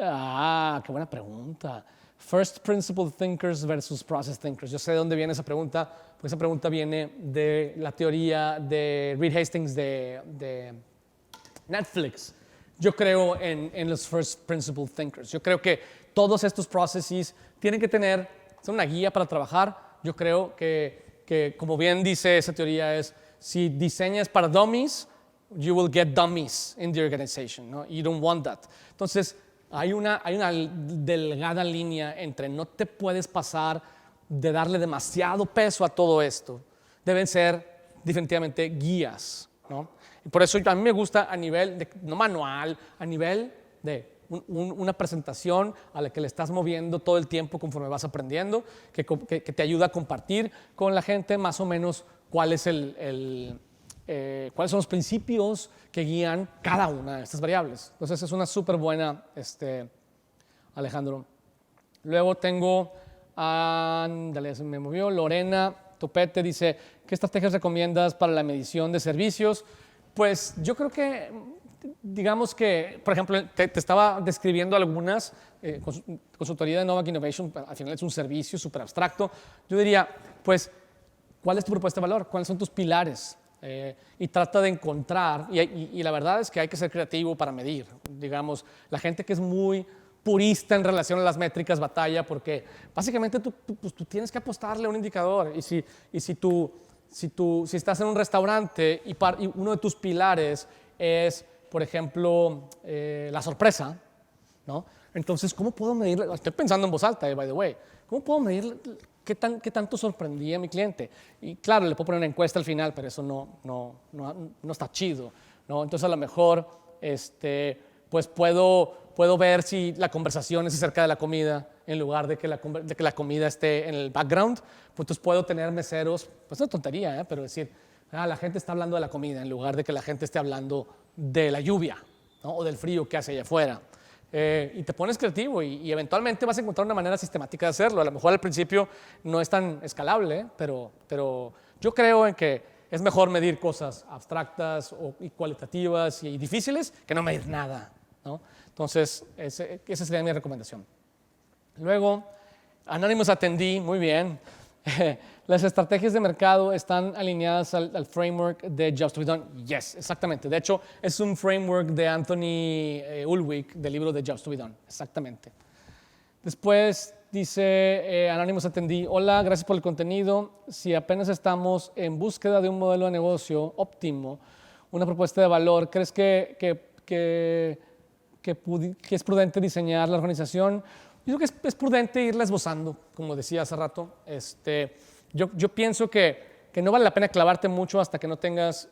Qué buena pregunta. First principle thinkers versus process thinkers. Yo sé de dónde viene esa pregunta, porque esa pregunta viene de la teoría de Reed Hastings de Netflix. Yo creo en los first principle thinkers. Yo creo que todos estos processes tienen que son una guía para trabajar. Yo creo que como bien dice esa teoría, si diseñas para dummies, you will get dummies in the organization, ¿no? You don't want that. Entonces, hay una delgada línea entre no te puedes pasar de darle demasiado peso a todo esto. Deben ser definitivamente guías, ¿no? Y por eso a mí me gusta a nivel, no manual, a nivel de una presentación a la que le estás moviendo todo el tiempo conforme vas aprendiendo, que te ayuda a compartir con la gente más o menos cuáles son los principios que guían cada una de estas variables. Entonces es una súper buena, Alejandro. Luego tengo, se me movió, Lorena Topete dice, ¿qué estrategias recomiendas para la medición de servicios? Pues yo creo que, digamos que, por ejemplo, te estaba describiendo algunas, consultoría de Novak Innovation, al final es un servicio súper abstracto. Yo diría, pues, ¿cuál es tu propuesta de valor? ¿Cuáles son tus pilares? Y trata de encontrar, y la verdad es que hay que ser creativo para medir. Digamos, la gente que es muy purista en relación a las métricas batalla, porque básicamente tú tienes que apostarle a un indicador. Y si estás en un restaurante y uno de tus pilares es, por ejemplo, la sorpresa, ¿no? Entonces, ¿cómo puedo medir? Estoy pensando en voz alta, by the way. ¿Cómo puedo medir qué tanto sorprendí a mi cliente? Y claro, le puedo poner una encuesta al final, pero eso no está chido, ¿no? Entonces, a lo mejor, pues puedo ver si la conversación es acerca de la comida en lugar de que la comida esté en el background. Pues entonces puedo tener meseros, pues es una tontería, pero decir, la gente está hablando de la comida en lugar de que la gente esté hablando de la lluvia, ¿no? O del frío que hace allá afuera. Y te pones creativo y eventualmente vas a encontrar una manera sistemática de hacerlo. A lo mejor al principio no es tan escalable, pero yo creo en que es mejor medir cosas abstractas y cualitativas y difíciles que no medir nada, ¿no? Entonces, esa sería mi recomendación. Luego, Anonymous Attendee, muy bien. Las estrategias de mercado están alineadas al framework de Jobs to be Done. Yes, exactamente. De hecho, es un framework de Anthony Ulrich del libro de Jobs to be Done. Exactamente. Después dice Anonymous Attendee, hola, gracias por el contenido. Si apenas estamos en búsqueda de un modelo de negocio óptimo, una propuesta de valor, ¿crees que es prudente diseñar la organización? Yo creo que es prudente irla esbozando, como decía hace rato. Yo pienso que no vale la pena clavarte mucho hasta que no tengas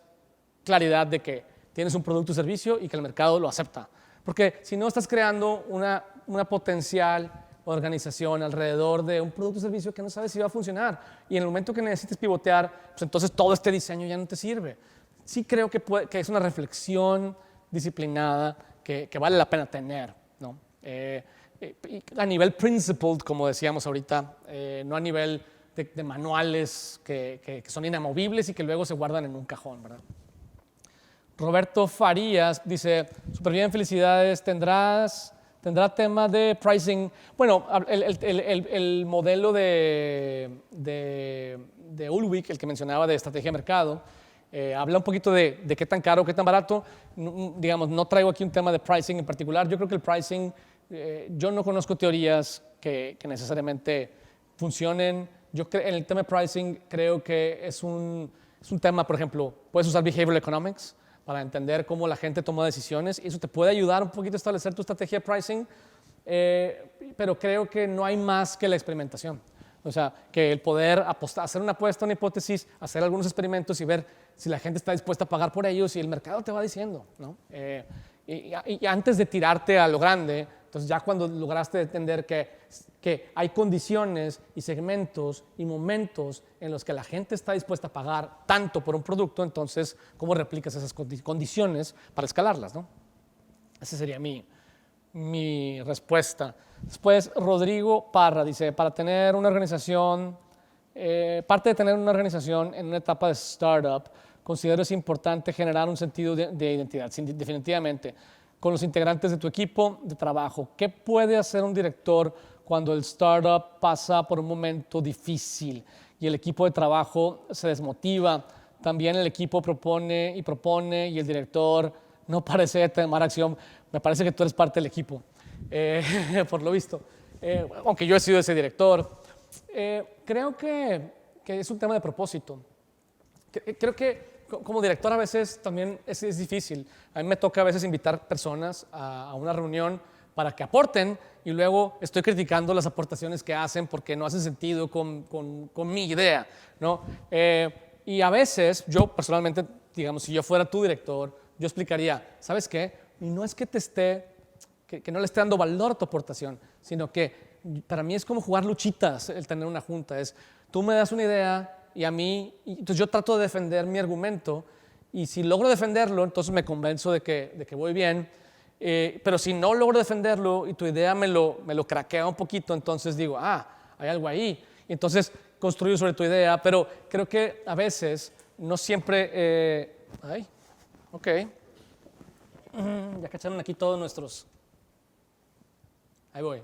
claridad de que tienes un producto o servicio y que el mercado lo acepta. Porque si no, estás creando una potencial organización alrededor de un producto o servicio que no sabes si va a funcionar. Y en el momento que necesites pivotear, pues entonces todo este diseño ya no te sirve. Sí creo que es una reflexión disciplinada que vale la pena tener, ¿no? A nivel principled, como decíamos ahorita, no a nivel de manuales que son inamovibles y que luego se guardan en un cajón, ¿verdad? Roberto Farías dice, súper bien, felicidades, ¿tendrá tema de pricing? Bueno, el modelo de Ulrich, el que mencionaba de estrategia de mercado, habla un poquito de qué tan caro, qué tan barato. Digamos, no traigo aquí un tema de pricing en particular. Yo creo que el pricing, yo no conozco teorías que necesariamente funcionen. En el tema de pricing creo que es un tema, por ejemplo, puedes usar behavioral economics para entender cómo la gente toma decisiones y eso te puede ayudar un poquito a establecer tu estrategia de pricing, pero creo que no hay más que la experimentación. O sea, que el poder hacer una apuesta, una hipótesis, hacer algunos experimentos y ver si la gente está dispuesta a pagar por ellos y el mercado te va diciendo, ¿no? Y antes de tirarte a lo grande, entonces ya cuando lograste entender que hay condiciones y segmentos y momentos en los que la gente está dispuesta a pagar tanto por un producto, entonces, ¿cómo replicas esas condiciones para escalarlas, ¿no? Esa sería mi respuesta. Después, Rodrigo Parra dice, parte de tener una organización en una etapa de startup, considero es importante generar un sentido de identidad, definitivamente, con los integrantes de tu equipo de trabajo. ¿Qué puede hacer un director cuando el startup pasa por un momento difícil y el equipo de trabajo se desmotiva? También el equipo propone y el director no parece tomar acción. Me parece que tú eres parte del equipo, por lo visto. Aunque yo he sido ese director. Creo que es un tema de propósito. Creo que como director a veces también es difícil. A mí me toca a veces invitar personas a una reunión para que aporten y luego estoy criticando las aportaciones que hacen porque no hacen sentido con mi idea, ¿no? Y a veces yo personalmente, digamos, si yo fuera tu director, yo explicaría, ¿sabes qué? Y no es que que no le esté dando valor a tu aportación, sino que para mí es como jugar luchitas el tener una junta. Es, tú me das una idea y a mí, entonces yo trato de defender mi argumento y si logro defenderlo, entonces me convenzo de que voy bien. Pero si no logro defenderlo y tu idea me lo craquea un poquito, entonces digo, hay algo ahí. Y entonces construyo sobre tu idea, pero creo que a veces no siempre... ok. Ya cacharon aquí todos nuestros... Ahí voy.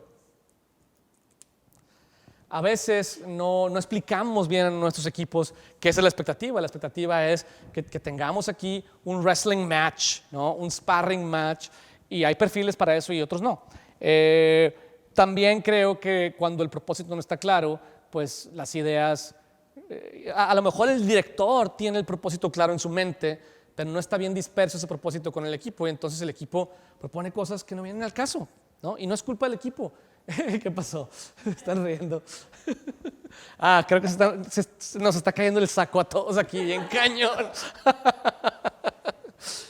A veces no explicamos bien a nuestros equipos qué es la expectativa. La expectativa es que tengamos aquí un wrestling match, ¿no? Un sparring match, y hay perfiles para eso y otros no. También creo que cuando el propósito no está claro, pues las ideas... a lo mejor el director tiene el propósito claro en su mente, pero no está bien disperso ese propósito con el equipo, y entonces el equipo propone cosas que no vienen al caso, ¿no? Y no es culpa del equipo. ¿Qué pasó? Están riendo. Creo que nos está cayendo el saco a todos aquí, bien cañón.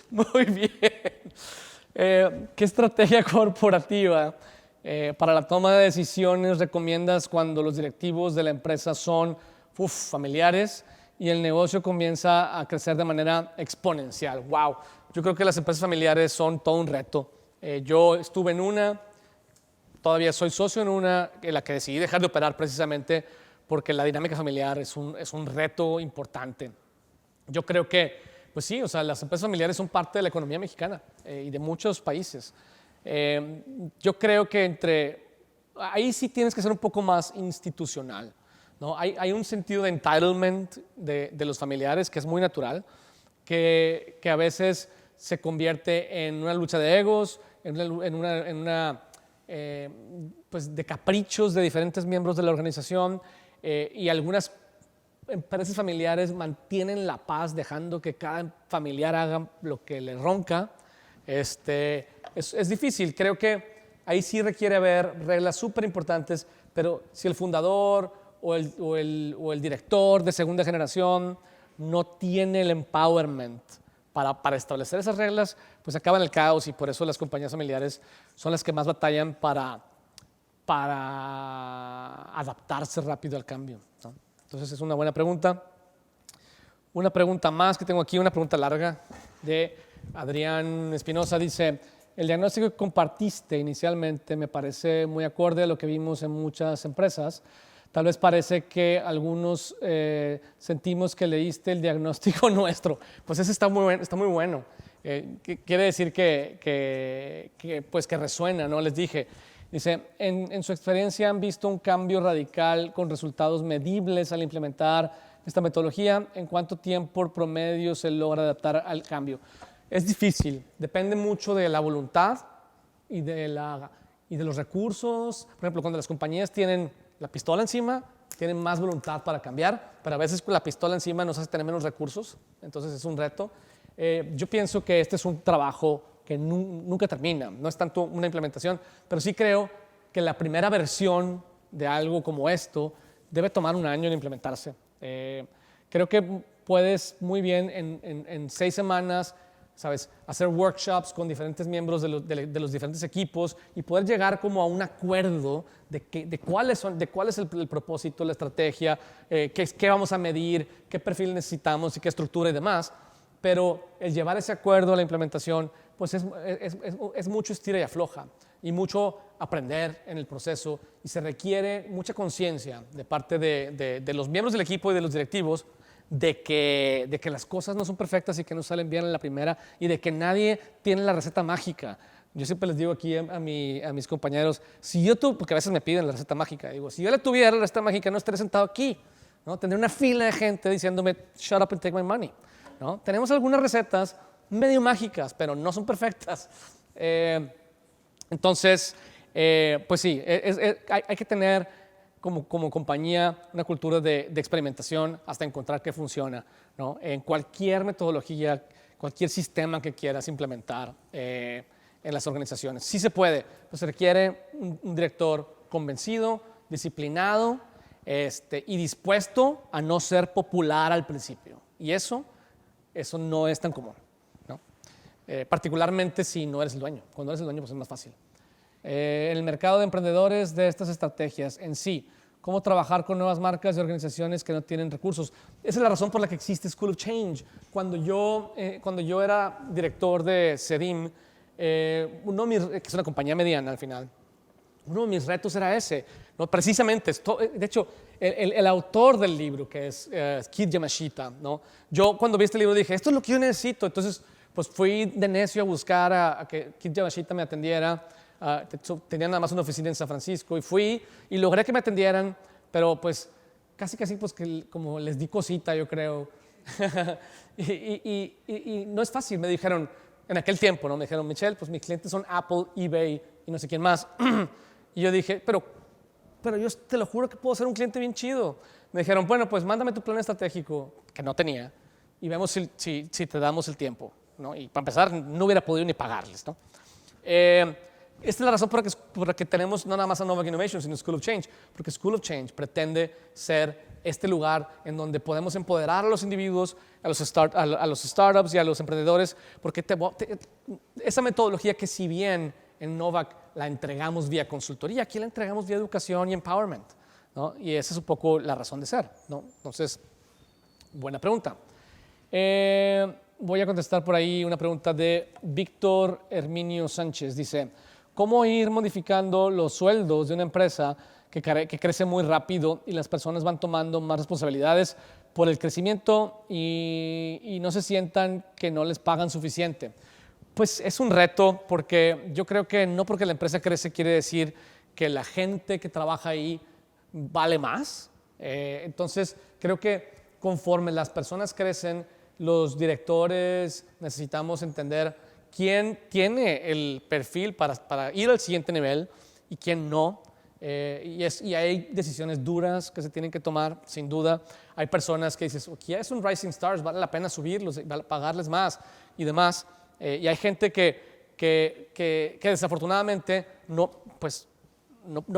Muy bien. ¿Qué estrategia corporativa para la toma de decisiones recomiendas cuando los directivos de la empresa son familiares y el negocio comienza a crecer de manera exponencial? Wow. Yo creo que las empresas familiares son todo un reto. Yo estuve en una, todavía soy socio en una, en la que decidí dejar de operar precisamente porque la dinámica familiar es un reto importante. Yo creo que, pues sí, o sea, las empresas familiares son parte de la economía mexicana y de muchos países. Yo creo que ahí sí tienes que ser un poco más institucional, ¿no? Hay un sentido de entitlement de los familiares que es muy natural, que a veces se convierte en una lucha de egos, pues de caprichos de diferentes miembros de la organización, y algunas empresas familiares mantienen la paz dejando que cada familiar haga lo que le ronca. Es difícil, creo que ahí sí requiere haber reglas súper importantes, pero si el fundador o el director de segunda generación no tiene el empowerment para establecer esas reglas, pues acaba en el caos, y por eso las compañías familiares son las que más batallan para adaptarse rápido al cambio, ¿no? Entonces es una buena pregunta. Una pregunta más que tengo aquí, una pregunta larga de Adrián Espinosa, dice: el diagnóstico que compartiste inicialmente me parece muy acorde a lo que vimos en muchas empresas. Tal vez parece que algunos sentimos que leíste el diagnóstico nuestro. Pues ese está muy bueno. Quiere decir pues que resuena, ¿no? Les dije. Dice, en su experiencia han visto un cambio radical con resultados medibles al implementar esta metodología. ¿En cuánto tiempo promedio se logra adaptar al cambio? Es difícil, depende mucho de la voluntad y de los recursos. Por ejemplo, cuando las compañías tienen la pistola encima, tienen más voluntad para cambiar, pero a veces con la pistola encima nos hace tener menos recursos, entonces es un reto. Yo pienso que este es un trabajo que nunca termina, no es tanto una implementación, pero sí creo que la primera versión de algo como esto debe tomar un año en implementarse. Creo que puedes muy bien en 6 semanas, ¿sabes?, hacer workshops con diferentes miembros de los diferentes equipos y poder llegar como a un acuerdo de cuál es el propósito, la estrategia, qué vamos a medir, qué perfil necesitamos y qué estructura y demás. Pero el llevar ese acuerdo a la implementación, pues es mucho estira y afloja y mucho aprender en el proceso, y se requiere mucha conciencia de parte de los miembros del equipo y de los directivos de que las cosas no son perfectas y que no salen bien en la primera, y de que nadie tiene la receta mágica. Yo siempre les digo aquí a mis compañeros, porque a veces me piden la receta mágica, digo, si yo la tuviera la receta mágica no estaría sentado aquí, ¿no? Tendría una fila de gente diciéndome, shut up and take my money, ¿no? Tenemos algunas recetas medio mágicas, pero no son perfectas. Entonces, pues sí, hay que tener como compañía una cultura de experimentación hasta encontrar qué funciona, ¿no? En cualquier metodología, cualquier sistema que quieras implementar en las organizaciones. Sí se puede, pues se requiere un director convencido, disciplinado, y dispuesto a no ser popular al principio. Y eso no es tan común, ¿no? Particularmente si no eres el dueño. Cuando eres el dueño, pues es más fácil. En el mercado de emprendedores de estas estrategias en sí, cómo trabajar con nuevas marcas y organizaciones que no tienen recursos. Esa es la razón por la que existe School of Change. Cuando yo era director de CEDIM, que es una compañía mediana al final, uno de mis retos era ese, ¿no? Precisamente, de hecho, el autor del libro, que es Kit Yamashita, ¿no? Yo cuando vi este libro dije, esto es lo que yo necesito. Entonces, pues fui de necio a buscar a que Kit Yamashita me atendiera. Tenía nada más una oficina en San Francisco, y fui y logré que me atendieran, pero pues casi pues que como les di cosita, yo creo. y no es fácil, me dijeron, en aquel tiempo, ¿no? Me dijeron, Michelle, pues mis clientes son Apple, eBay y no sé quién más. Y yo dije, pero yo te lo juro que puedo ser un cliente bien chido. Me dijeron, bueno, pues mándame tu plan estratégico, que no tenía, y vemos si te damos el tiempo, ¿no? Y para empezar, no hubiera podido ni pagarles, ¿no? Esta es la razón por la que tenemos no nada más a Novak Innovation, sino School of Change, porque School of Change pretende ser este lugar en donde podemos empoderar a los individuos, a los startups y a los emprendedores, porque esa metodología que si bien en Novak la entregamos vía consultoría, aquí la entregamos vía educación y empowerment, ¿no? Y esa es un poco la razón de ser, ¿no? Entonces, buena pregunta. voy a contestar por ahí una pregunta de Víctor Herminio Sánchez. Dice, ¿cómo ir modificando los sueldos de una empresa que crece muy rápido y las personas van tomando más responsabilidades por el crecimiento y no se sientan que no les pagan suficiente? Pues es un reto porque yo creo que no porque la empresa crece quiere decir que la gente que trabaja ahí vale más. Entonces, creo que conforme las personas crecen, los directores necesitamos entender quién tiene el perfil para ir al siguiente nivel y quién no. Y hay decisiones duras que se tienen que tomar, sin duda. Hay personas que dices, ok, es un Rising Stars, vale la pena subirlos, pagarles más y demás. Y hay gente que desafortunadamente no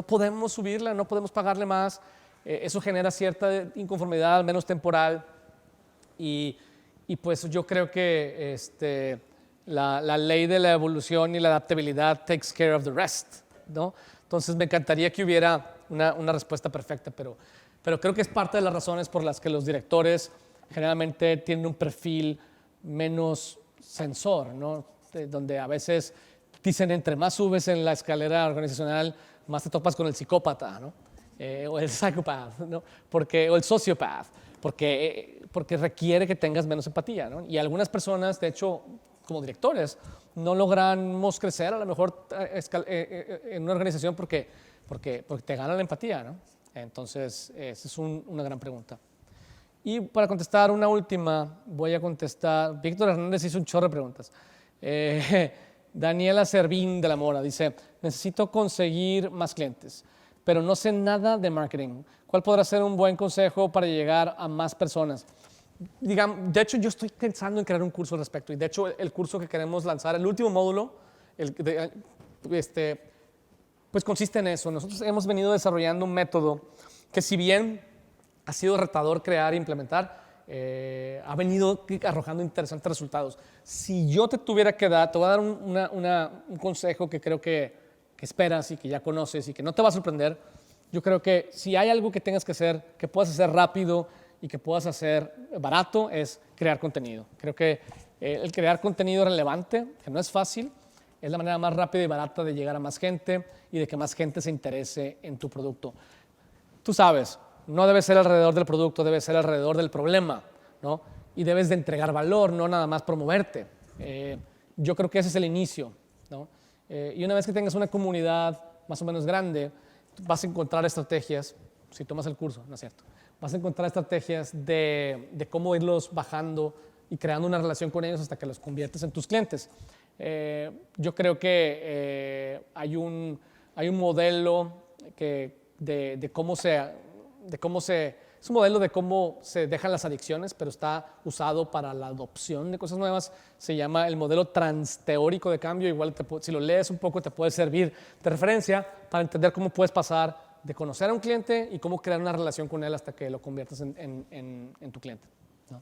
podemos subirla, no podemos pagarle más. Eso genera cierta inconformidad, al menos temporal. Y pues yo creo que la ley de la evolución y la adaptabilidad takes care of the rest, ¿no? Entonces me encantaría que hubiera una respuesta perfecta, pero creo que es parte de las razones por las que los directores generalmente tienen un perfil menos sensor, ¿no? Donde a veces dicen entre más subes en la escalera organizacional, más te topas con el psicópata, ¿no? O el psychopath, ¿no? O el sociopath, porque requiere que tengas menos empatía, ¿no? Y algunas personas, de hecho, como directores, no logramos crecer a lo mejor en una organización porque te gana la empatía, ¿no? Entonces, esa es una gran pregunta. Y para contestar una última, voy a contestar. Víctor Hernández hizo un chorro de preguntas. Daniela Servín de la Mora dice, necesito conseguir más clientes, pero no sé nada de marketing. ¿Cuál podrá ser un buen consejo para llegar a más personas? De hecho, yo estoy pensando en crear un curso al respecto. Y de hecho, el curso que queremos lanzar, el último módulo, pues consiste en eso. Nosotros hemos venido desarrollando un método que, si bien ha sido retador crear e implementar, ha venido arrojando interesantes resultados. Si yo te tuviera que dar, te voy a dar un consejo que creo que esperas y que ya conoces y que no te va a sorprender. Yo creo que si hay algo que tengas que hacer, que puedas hacer rápido y que puedas hacer barato, es crear contenido. Creo que el crear contenido relevante, que no es fácil, es la manera más rápida y barata de llegar a más gente y de que más gente se interese en tu producto. Tú sabes, no debe ser alrededor del producto, debe ser alrededor del problema, ¿no? Y debes de entregar valor, no nada más promoverte. Yo creo que ese es el inicio, ¿no? Y una vez que tengas una comunidad más o menos grande, vas a encontrar estrategias, si tomas el curso, ¿no es cierto? Vas a encontrar estrategias de cómo irlos bajando y creando una relación con ellos hasta que los conviertes en tus clientes. Yo creo que hay un modelo de cómo es un modelo de cómo se dejan las adicciones, pero está usado para la adopción de cosas nuevas. Se llama el modelo transteórico de cambio. Igual si lo lees un poco te puede servir de referencia para entender cómo puedes pasar de conocer a un cliente y cómo crear una relación con él hasta que lo conviertas en tu cliente, ¿no?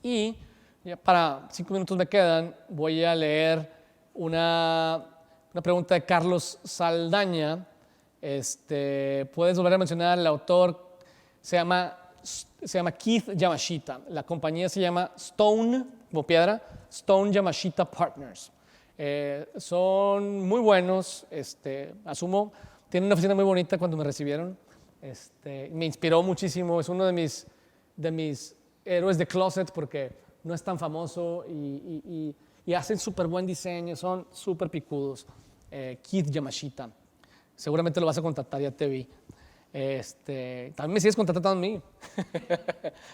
Y ya para 5 minutos me quedan, voy a leer una pregunta de Carlos Saldaña. Puedes volver a mencionar el autor. Se llama Keith Yamashita. La compañía se llama Stone, como piedra, Stone Yamashita Partners. Son muy buenos, asumo. Tienen una oficina muy bonita cuando me recibieron. Me inspiró muchísimo. Es uno de mis héroes de closet porque no es tan famoso y hacen súper buen diseño. Son súper picudos. Keith Yamashita. Seguramente lo vas a contactar, ya te vi. También me sigues contratando a mí.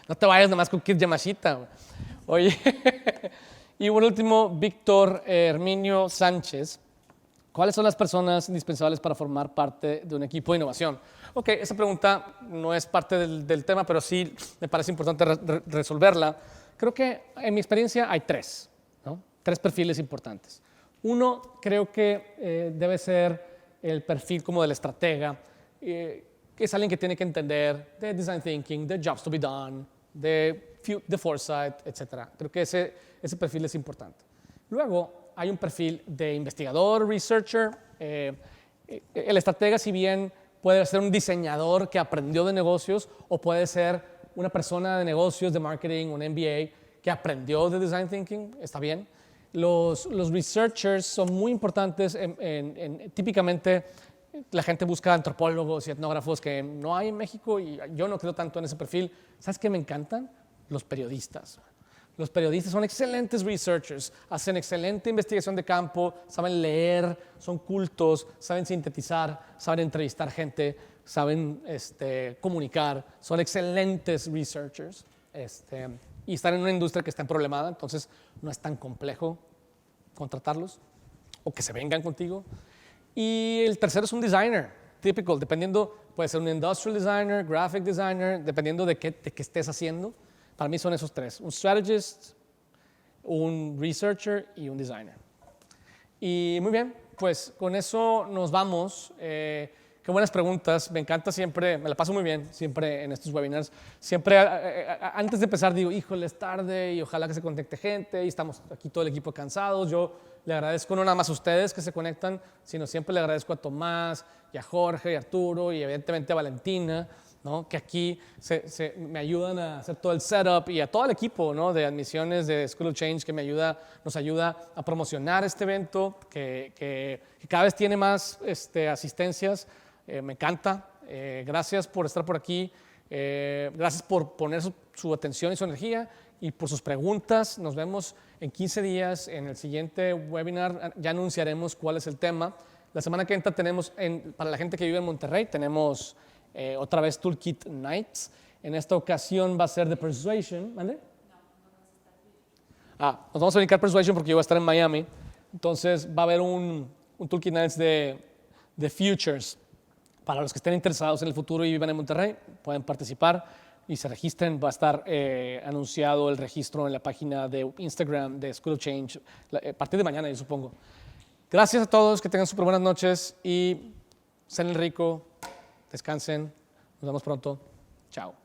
No te vayas nomás con Keith Yamashita. Oye, y por último, Víctor Herminio Sánchez. ¿Cuáles son las personas indispensables para formar parte de un equipo de innovación? Ok, esa pregunta no es parte del tema, pero sí me parece importante resolverla. Creo que en mi experiencia hay 3, ¿no? 3 perfiles importantes. Uno, creo que debe ser el perfil como del estratega, que es alguien que tiene que entender de design thinking, de jobs to be done, de foresight, etc. Creo que ese perfil es importante. Luego, hay un perfil de investigador, researcher. El estratega, si bien puede ser un diseñador que aprendió de negocios o puede ser una persona de negocios, de marketing, un MBA que aprendió de Design Thinking, está bien. Los researchers son muy importantes. Típicamente la gente busca antropólogos y etnógrafos que no hay en México y yo no creo tanto en ese perfil. ¿Sabes qué me encantan? Los periodistas. Los periodistas son excelentes researchers, hacen excelente investigación de campo, saben leer, son cultos, saben sintetizar, saben entrevistar gente, saben comunicar, son excelentes researchers. Y están en una industria que está en problemada, entonces no es tan complejo contratarlos o que se vengan contigo. Y el tercero es un designer, typical, dependiendo, puede ser un industrial designer, graphic designer, dependiendo de qué estés haciendo. Para mí son esos tres, un strategist, un researcher y un designer. Y muy bien, pues con eso nos vamos. Qué buenas preguntas, me encanta siempre, me la paso muy bien siempre en estos webinars. Siempre antes de empezar digo, híjole, es tarde y ojalá que se conecte gente y estamos aquí todo el equipo cansados. Yo le agradezco no nada más a ustedes que se conectan, sino siempre le agradezco a Tomás y a Jorge y a Arturo y evidentemente a Valentina, ¿no? Que aquí me ayudan a hacer todo el setup y a todo el equipo, ¿no? De admisiones de School of Change que nos ayuda a promocionar este evento que cada vez tiene más asistencias. Me encanta. Gracias por estar por aquí. Gracias por poner su atención y su energía y por sus preguntas. Nos vemos en 15 días en el siguiente webinar. Ya anunciaremos cuál es el tema. La semana que entra tenemos, para la gente que vive en Monterrey, tenemos otra vez Toolkit Nights. En esta ocasión va a ser de Persuasion. ¿Vale? Nos vamos a brincar Persuasion porque yo voy a estar en Miami. Entonces va a haber un Toolkit Nights de Futures. Para los que estén interesados en el futuro y vivan en Monterrey, pueden participar y se registren. Va a estar anunciado el registro en la página de Instagram de School of Change a partir de mañana, yo supongo. Gracias a todos, que tengan súper buenas noches y cenen rico, descansen. Nos vemos pronto. Chao.